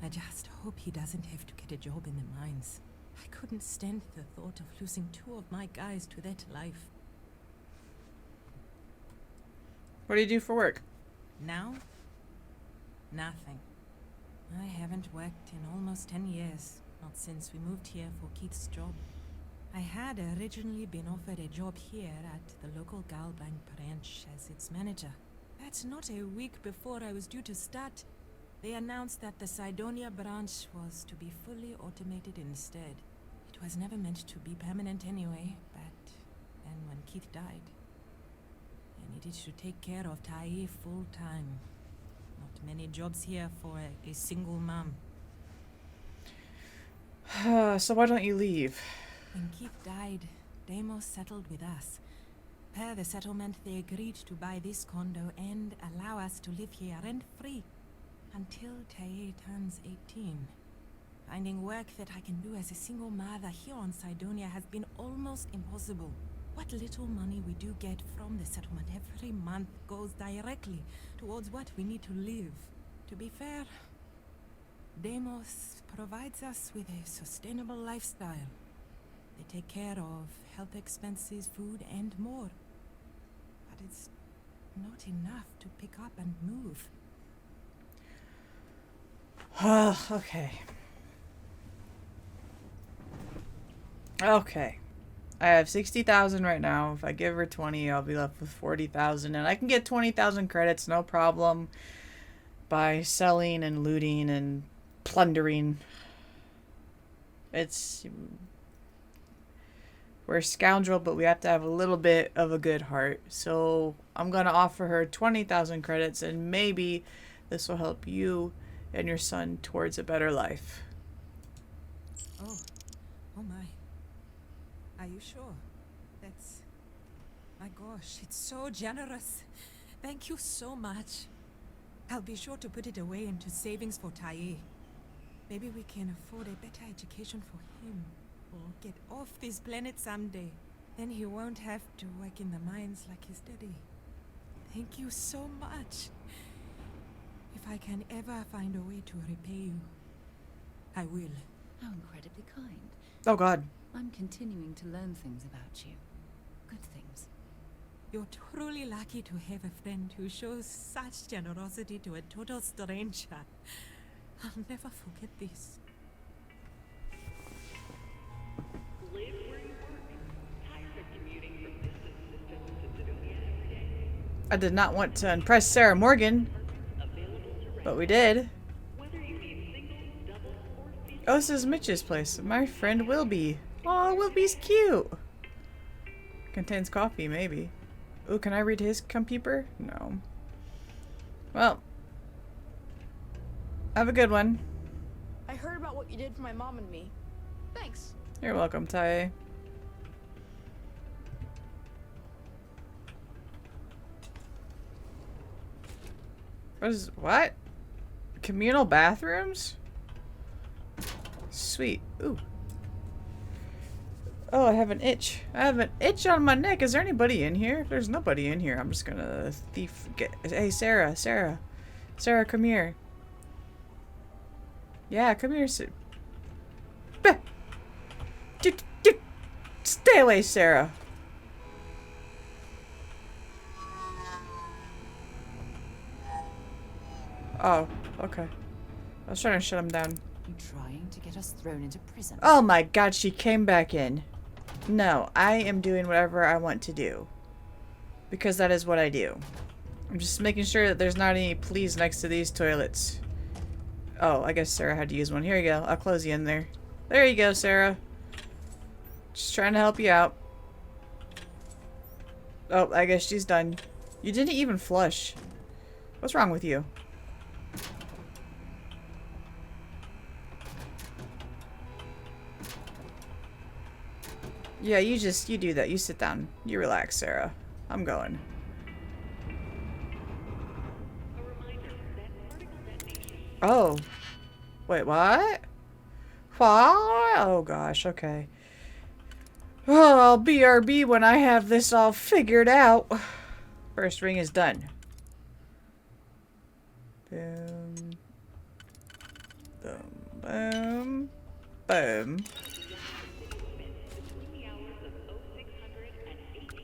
I just hope he doesn't have to get a job in the mines. I couldn't stand the thought of losing 2 of my guys to that life. What do you do for work? Now? Nothing. I haven't worked in almost 10 years, not since we moved here for Keith's job. I had originally been offered a job here at the local Galbank branch as its manager. That's not a week before I was due to start. They announced that the Cydonia branch was to be fully automated instead. It was never meant to be permanent anyway, but then when Keith died, I needed to take care of Tai full time. Not many jobs here for a single mom. So why don't you leave? When Keith died, Deimos settled with us. Per the settlement, they agreed to buy this condo and allow us to live here rent-free until Tai turns 18. Finding work that I can do as a single mother here on Cydonia has been almost impossible. What little money we do get from the settlement every month goes directly towards what we need to live. To be fair, Deimos provides us with a sustainable lifestyle. They take care of health expenses, food, and more. But it's not enough to pick up and move. Okay. Okay. I have 60,000 right now. If I give her 20, I'll be left with 40,000. And I can get 20,000 credits, no problem, by selling and looting and plundering. We're a scoundrel, but we have to have a little bit of a good heart. So I'm going to offer her 20,000 credits, and maybe this will help you and your son towards a better life. Oh my. Are you sure? That's... My gosh, it's so generous. Thank you so much. I'll be sure to put it away into savings for Tai. Maybe we can afford a better education for him. Or get off this planet someday. Then he won't have to work in the mines like his daddy. Thank you so much. If I can ever find a way to repay you, I will. How incredibly kind. Oh God. I'm continuing to learn things about you. Good things. You're truly lucky to have a friend who shows such generosity to a total stranger. I'll never forget this. Live where you work. Tired of commuting from distant systems to Sidonia every day? I did not want to impress Sarah Morgan, but we did. Oh, this is Mitch's place. My friend Wilby. Oh, Wilby's cute. Contains coffee, maybe. Ooh, can I read his computer? No. Well, have a good one. I heard about what you did for my mom and me. Thanks. You're welcome, Ty. What? Communal bathrooms? Sweet. Ooh. Oh, I have an itch. I have an itch on my neck. Is there anybody in here? If there's nobody in here, I'm just gonna Hey, Sarah. Sarah, come here. Yeah, come here. Stay away, Sarah. Oh, okay. I was trying to shut him down. You trying to get us thrown into prison? Oh my god, she came back in. No, I am doing whatever I want to do. Because that is what I do. I'm just making sure that there's not any police next to these toilets. Oh, I guess Sarah had to use one. Here you go. I'll close you in there. There you go, Sarah. Just trying to help you out. Oh, I guess she's done. You didn't even flush. What's wrong with you? Yeah, you do that. You sit down. You relax, Sarah. I'm going. Oh. Wait, what? What? Oh gosh, okay. Oh, I'll BRB when I have this all figured out. First ring is done. Boom. Boom. Boom. Boom.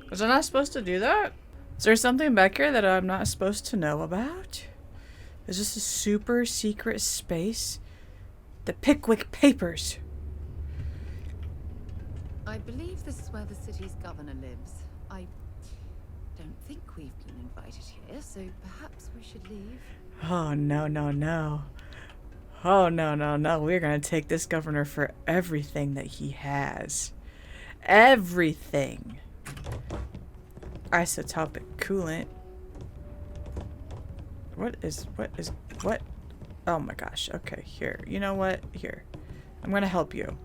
Was I not supposed to do that? Is there something back here that I'm not supposed to know about? Is this a super secret space? The Pickwick Papers. I believe this is where the city's governor lives. I don't think we've been invited here, so perhaps we should leave. Oh, no, no, no. Oh, no, no, no. We're gonna take this governor for everything that he has. Everything. Isotopic coolant. What? Oh my gosh. Okay, here. You know what? Here. I'm gonna help you.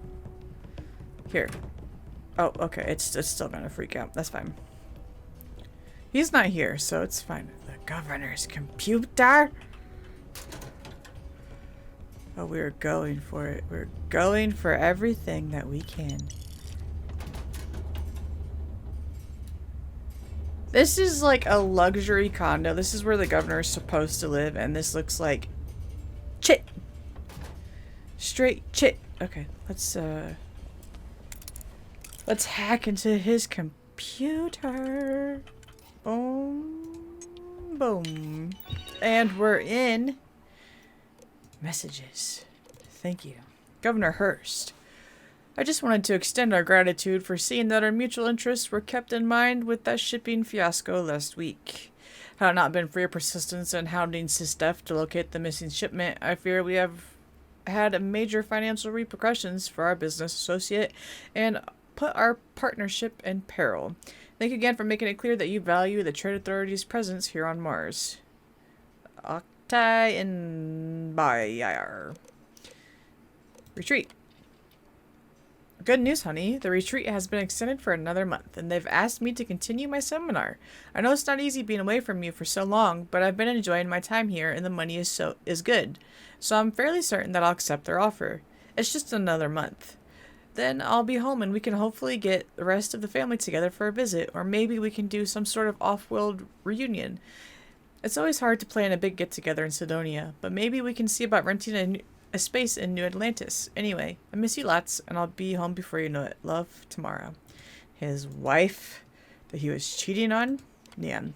Here. Oh, okay. It's still gonna freak out. That's fine. He's not here, so it's fine. The governor's computer? Oh, we're going for it. We're going for everything that we can. This is like a luxury condo. This is where the governor is supposed to live, and this looks like chit. Straight chit. Okay, let's hack into his computer. Boom. Boom. And we're in messages. Thank you. Governor Hurst. I just wanted to extend our gratitude for seeing that our mutual interests were kept in mind with that shipping fiasco last week. Had it not been for your persistence in hounding SysDef to locate the missing shipment, I fear we have had major financial repercussions for our business associate and put our partnership in peril. Thank you again for making it clear that you value the Trade Authority's presence here on Mars. Octai and Bayar. Retreat. Good news, honey. The retreat has been extended for another month, and they've asked me to continue my seminar. I know it's not easy being away from you for so long, but I've been enjoying my time here, and the money is good. So I'm fairly certain that I'll accept their offer. It's just another month. Then I'll be home, and we can hopefully get the rest of the family together for a visit, or maybe we can do some sort of off-world reunion. It's always hard to plan a big get-together in Sidonia, but maybe we can see about renting a space in New Atlantis. Anyway, I miss you lots, and I'll be home before you know it. Love, tomorrow. His wife that he was cheating on? Neon.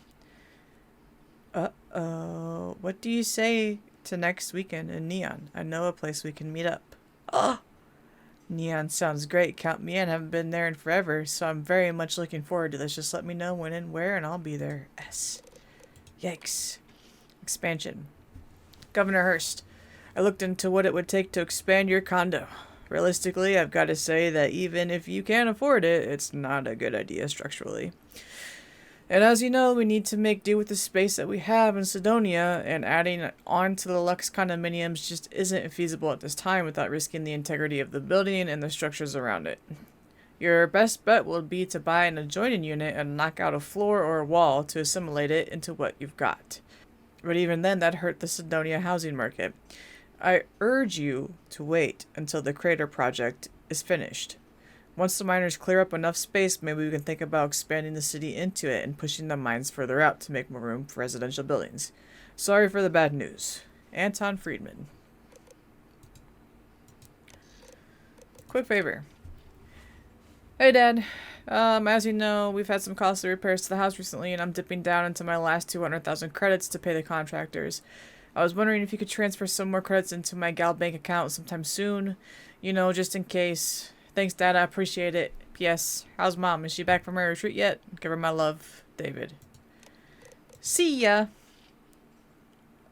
Uh-oh. What do you say to next weekend in Neon? I know a place we can meet up. Oh! Neon sounds great. Count me in. Haven't been there in forever, so I'm very much looking forward to this. Just let me know when and where, and I'll be there. S. Yikes. Expansion. Governor Hurst, I looked into what it would take to expand your condo. Realistically, I've got to say that even if you can afford it, it's not a good idea structurally. And as you know, we need to make do with the space that we have in Sidonia, and adding on to the Lux condominiums just isn't feasible at this time without risking the integrity of the building and the structures around it. Your best bet will be to buy an adjoining unit and knock out a floor or a wall to assimilate it into what you've got. But even then, that'd hurt the Sidonia housing market. I urge you to wait until the crater project is finished. Once the miners clear up enough space, maybe we can think about expanding the city into it and pushing the mines further out to make more room for residential buildings. Sorry for the bad news. Anton Friedman. Quick favor. Hey Dad, as you know, we've had some costly repairs to the house recently, and I'm dipping down into my last 200,000 credits to pay the contractors. I was wondering if you could transfer some more credits into my Gal Bank account sometime soon. You know, just in case. Thanks, Dad. I appreciate it. P.S. How's Mom? Is she back from her retreat yet? Give her my love, David. See ya.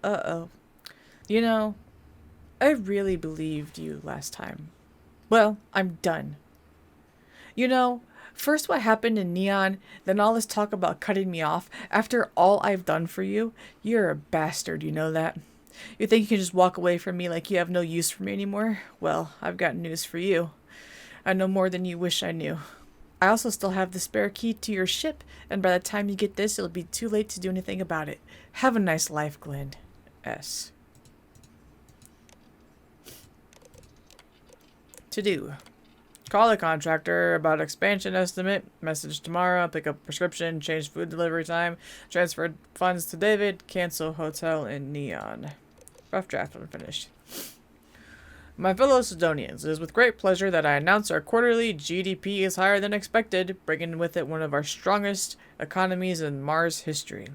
Uh-oh. You know, I really believed you last time. Well, I'm done. You know, first what happened in Neon, then all this talk about cutting me off. After all I've done for you, you're a bastard, you know that? You think you can just walk away from me like you have no use for me anymore? Well, I've got news for you. I know more than you wish I knew. I also still have the spare key to your ship, and by the time you get this, it'll be too late to do anything about it. Have a nice life, Glenn. S. To do. Call the contractor about expansion estimate, message tomorrow, pick up prescription, change food delivery time, transfer funds to David, cancel hotel in Neon. Rough draft unfinished. My fellow Sidonians, it is with great pleasure that I announce our quarterly GDP is higher than expected, bringing with it one of our strongest economies in Mars history.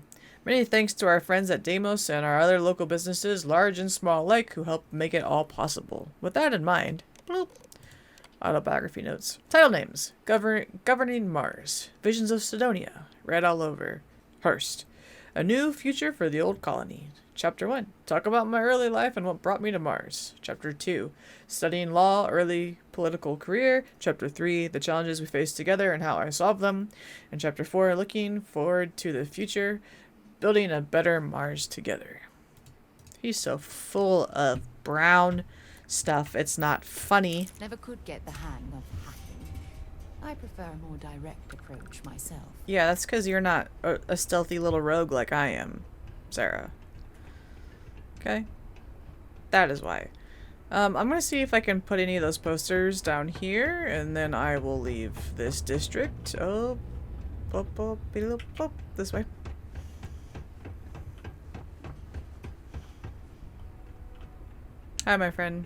Many thanks to our friends at Deimos and our other local businesses, large and small alike, who helped make it all possible. With that in mind, bloop. Autobiography notes. Title names. Governing Mars. Visions of Sidonia. Red all over. Hurst. A new future for the old colony. Chapter 1. Talk about my early life and what brought me to Mars. Chapter 2. Studying law, early political career. Chapter 3. The challenges we face together and how I solve them. And Chapter 4. Looking forward to the future. Building a better Mars together. He's so full of brown stuff. It's not funny. Never could get the hang of hacking. I prefer a more direct approach myself. Yeah, that's because you're not a stealthy little rogue like I am, Sarah. Okay? That is why. I'm gonna see if I can put any of those posters down here, and then I will leave this district. Oh, this way. Hi, my friend.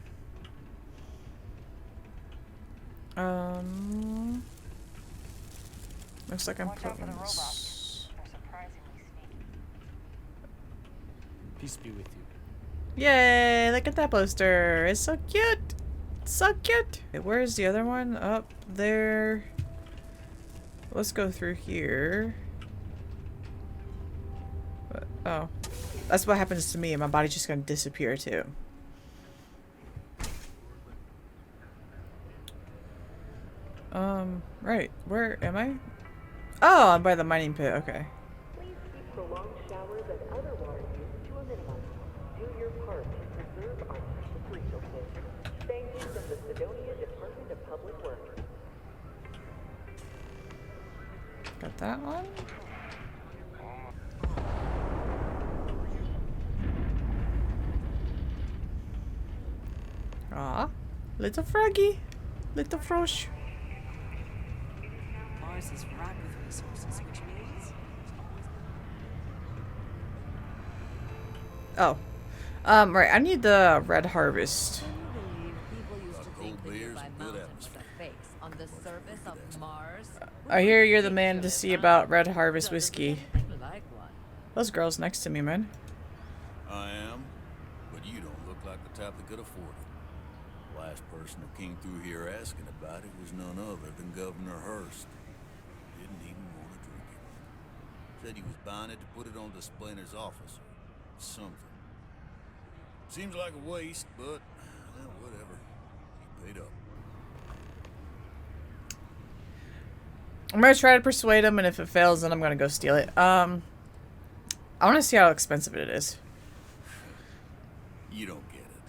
Looks like I'm putting this. Peace be with you. Yay! Look at that poster. It's so cute. It's so cute. Wait, where's the other one? Up there. Let's go through here. What? Oh, that's what happens to me. My body's just gonna disappear too. Right. Where am I? Oh, I'm by the mining pit. Okay. Please keep prolonged showers and other water use to a minimum. Do your part to preserve our precious resources. Thank you from the Sidonia Department of Public Works. Got that one. Aw, little froggy, little frosh. Mars is ripe with resources, which means... Oh. Right, I need the red harvest. I hear you're the man to see about red harvest whiskey. Those girls next to me, man. I am, but you don't look like the type that could afford it. Last person who came through here asking about it was none other than Governor Hurst. Didn't even want to drink it. Said he was buying it to put it on display in his office or something. Seems like a waste, but well, whatever. He paid up. I'm gonna try to persuade him, and if it fails, then I'm gonna go steal it. I want to see how expensive it is. You don't get it.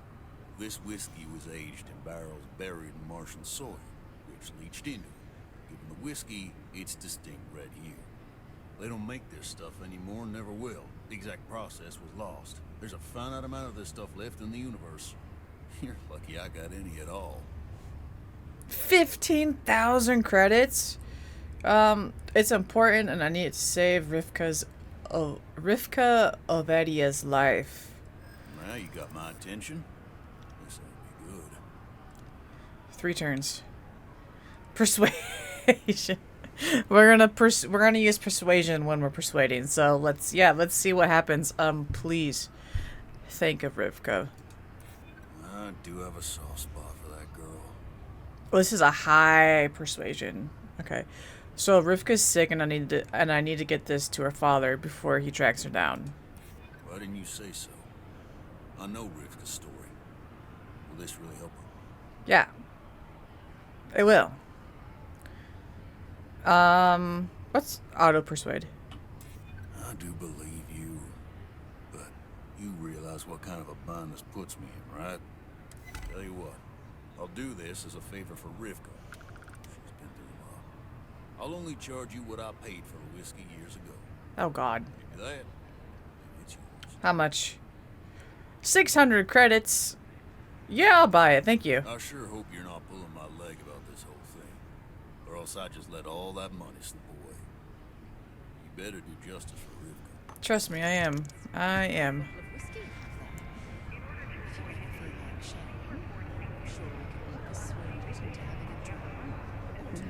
This whiskey was aged in barrels buried in Martian soil, which leached into it. Given the whiskey, it's distinct red hue. They don't make this stuff anymore, never will. The exact process was lost. There's a finite amount of this stuff left in the universe. You're lucky I got any at all. 15,000 credits? It's important, and I need to save Rivka Ovedia's life. Now you got my attention. This ought to be good. 3 turns. Persuasion. We're gonna use persuasion when we're persuading. So let's see what happens. Please think of Rivka. I do have a soft spot for that girl. Well, this is a high persuasion. Okay. So Rivka's sick, and I need to get this to her father before he tracks her down. Why didn't you say so? I know Rivka's story. Will this really help her? Yeah. It will. What's auto persuade? I do believe you, but you realize what kind of a bind this puts me in, right? Tell you what, I'll do this as a favor for Rivka. She's been through a lot. I'll only charge you what I paid for the whiskey years ago. Oh God. Maybe that. Maybe it's yours. How much? 600 credits. Yeah, I'll buy it. Thank you. I sure hope you're not pulling my leg about this whole thing, or else I just let all that money slip away. You better do justice for Rivka. Trust me, I am. I am.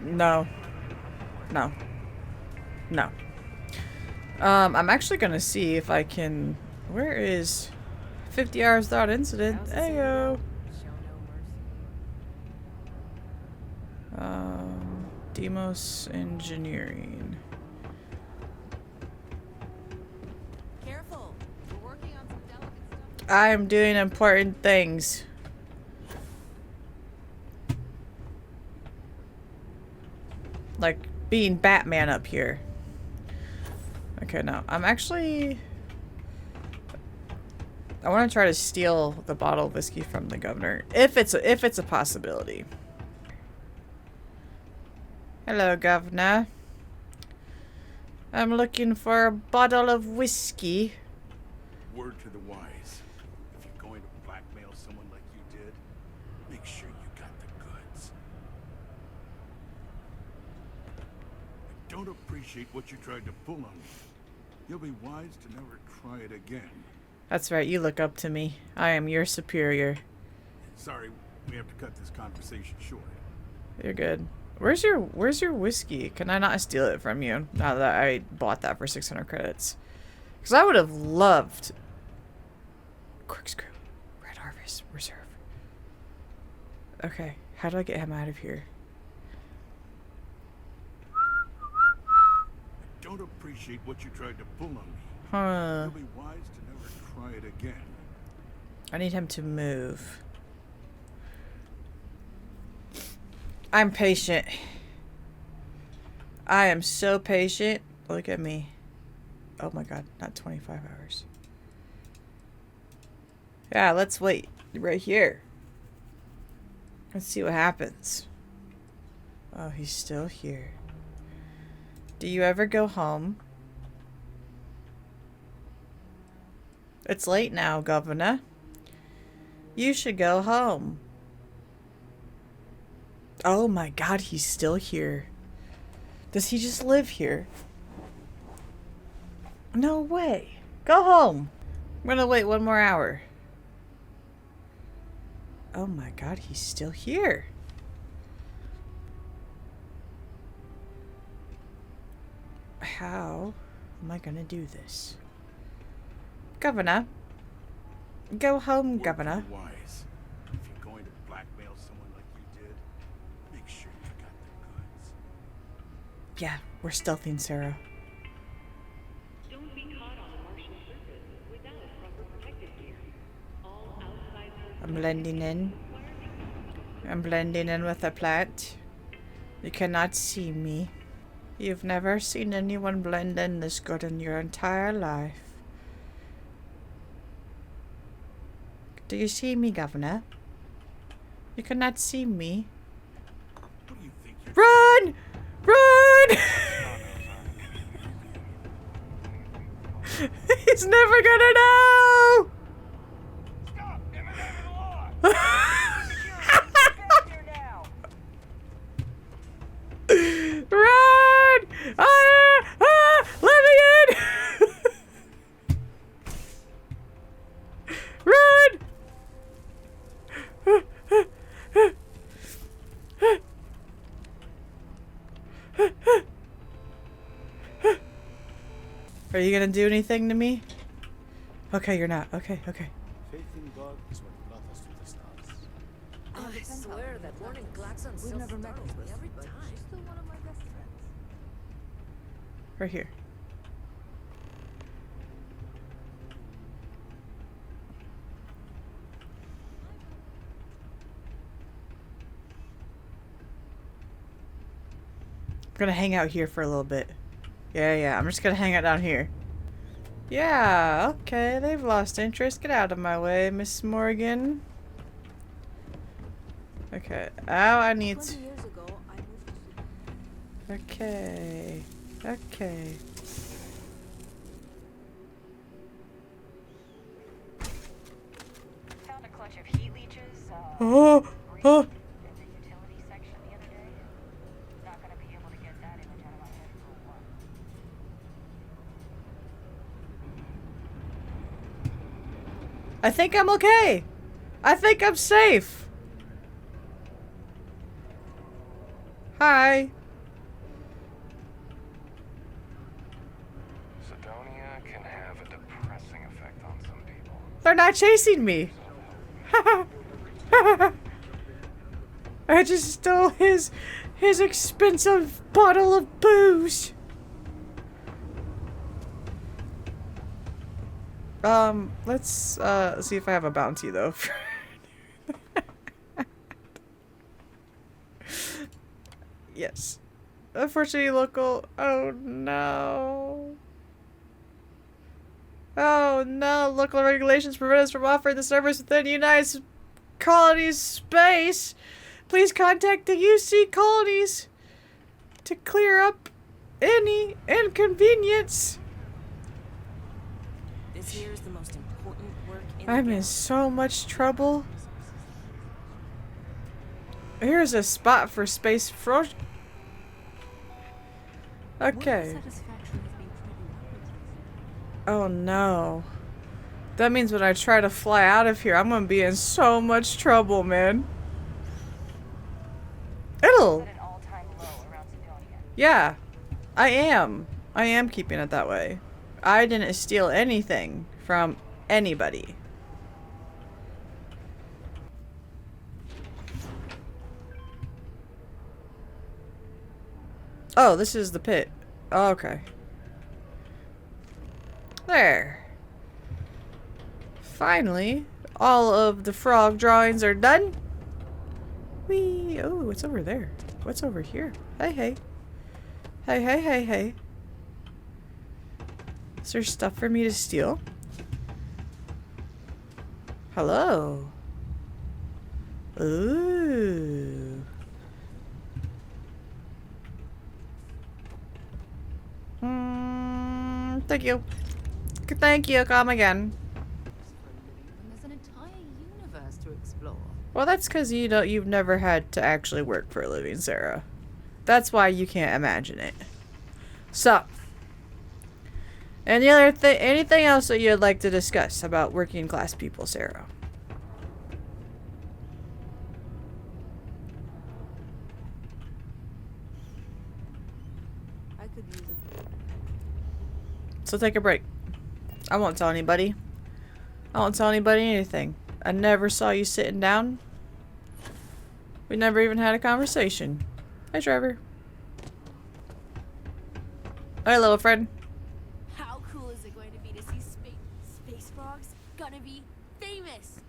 No. No. No. I'm actually gonna see if I can... Where is 50 hours without incident? Ayo. Demos Engineering. Careful. We're working on some delicate stuff. I'm doing important things. Like being Batman up here. Okay, now I'm actually... I want to try to steal the bottle of whiskey from the governor, if it's a possibility. Hello, Governor. I'm looking for a bottle of whiskey. Word to the wise. If you're going to blackmail someone like you did, make sure you got the goods. I don't appreciate what you tried to pull on me. You'll be wise to never try it again. That's right, you look up to me. I am your superior. Sorry, we have to cut this conversation short. You're good. Where's your whiskey? Can I not steal it from you now that I bought that for 600 credits? Because I would have loved... Corkscrew. Red Harvest. Reserve. Okay. How do I get him out of here? I don't appreciate what you tried to pull on me. Huh. You'll be wise to never try it again. I need him to move. I'm patient. I am so patient. Look at me. Oh my God, not 25 hours. Yeah, let's wait right here. Let's see what happens. Oh, he's still here. Do you ever go home? It's late now, Governor. You should go home. Oh my God, he's still here. Does he just live here? No way. Go home. I'm gonna wait 1 more hour. Oh my God, he's still here. How am I gonna do this? Governor. Go home, Governor. Wise. If you're going to blackmail someone like you did, make sure you got the goods. Yeah, we're stealthing Sarah. I'm blending in. I'm blending in with the plant. You cannot see me. You've never seen anyone blend in this good in your entire life. Do you see me, Governor? You cannot see me. What do you think you're Run! Run! He's never gonna know! Stop! In the name of the law! Security, get here now! Run! Let me in! Run! Are you gonna do anything to me? Okay, you're not. Okay, okay. Faith in God is what brought us to the stars. I swear that morning klaxon still startles me every time. She's still one of my best friends. Right here. I'm gonna hang out here for a little bit. Yeah, I'm just gonna hang out down here. Yeah, okay, they've lost interest. Get out of my way, Miss Morgan. Okay, I need to... 20 years ago, I moved to... Okay, okay. Found a clutch of heat leeches, Oh! Oh! in the utility section the other day. Not gonna be able to get that image out of my head for a while. I think I'm okay. I think I'm safe. Hi. Sidonia can have a depressing effect on some people. They're not chasing me. I just stole his expensive bottle of booze. Let's see if I have a bounty though. Yes. Unfortunately local. Oh no. Oh no, local regulations prevent us from offering the service within the United Colonies space. Please contact the UC colonies to clear up any inconvenience. This here is the most important work in I'm the in so much trouble. Here's a spot for space frost. Okay. Oh no. That means when I try to fly out of here, I'm gonna be in so much trouble, man. It'll. Yeah, I am. I am keeping it that way. I didn't steal anything from anybody. Oh, this is the pit. Oh, okay. There. Finally, all of the frog drawings are done. Whee! Oh, what's over there? What's over here? Hey, hey. Hey, hey, hey, hey. Is there stuff for me to steal? Hello. Ooh. Thank you. Thank you. Come again. There's an entire universe to explore. Well, that's because you've never had to actually work for a living, Sarah. That's why you can't imagine it. So, anything else that you'd like to discuss about working class people, Sarah? I could use it. So take a break. I won't tell anybody. I won't tell anybody anything. I never saw you sitting down. We never even had a conversation. Hey, Trevor. Hey, little friend. How cool is it going to be to see space frogs? Gonna be famous.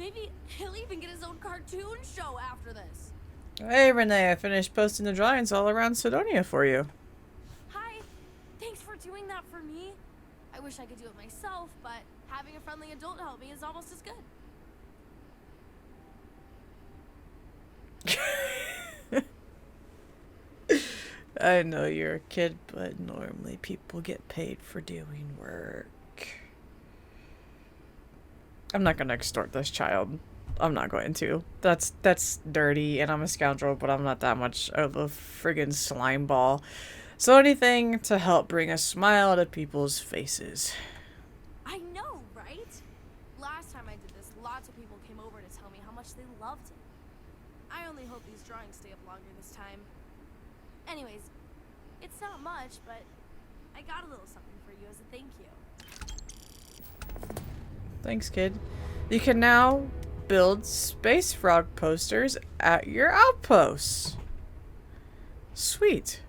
Maybe he'll even get his own cartoon show after this. Hey Renee, I finished posting the drawings all around Sidonia for you. Hi. Thanks for doing that for me. I wish I could do it myself, but having a friendly adult help me is almost as good. I know you're a kid, but normally people get paid for doing work. I'm not gonna extort this child. I'm not going to. That's dirty, and I'm a scoundrel, but I'm not that much of a friggin' slime ball. So anything to help bring a smile to people's faces. I know, right? Last time I did this, lots of people came over to tell me how much they loved it. I only hope these drawings stay up longer this time. Anyways, it's not much, but I got a little something for you as a thank you. Thanks, kid. You can now build space frog posters at your outposts. Sweet.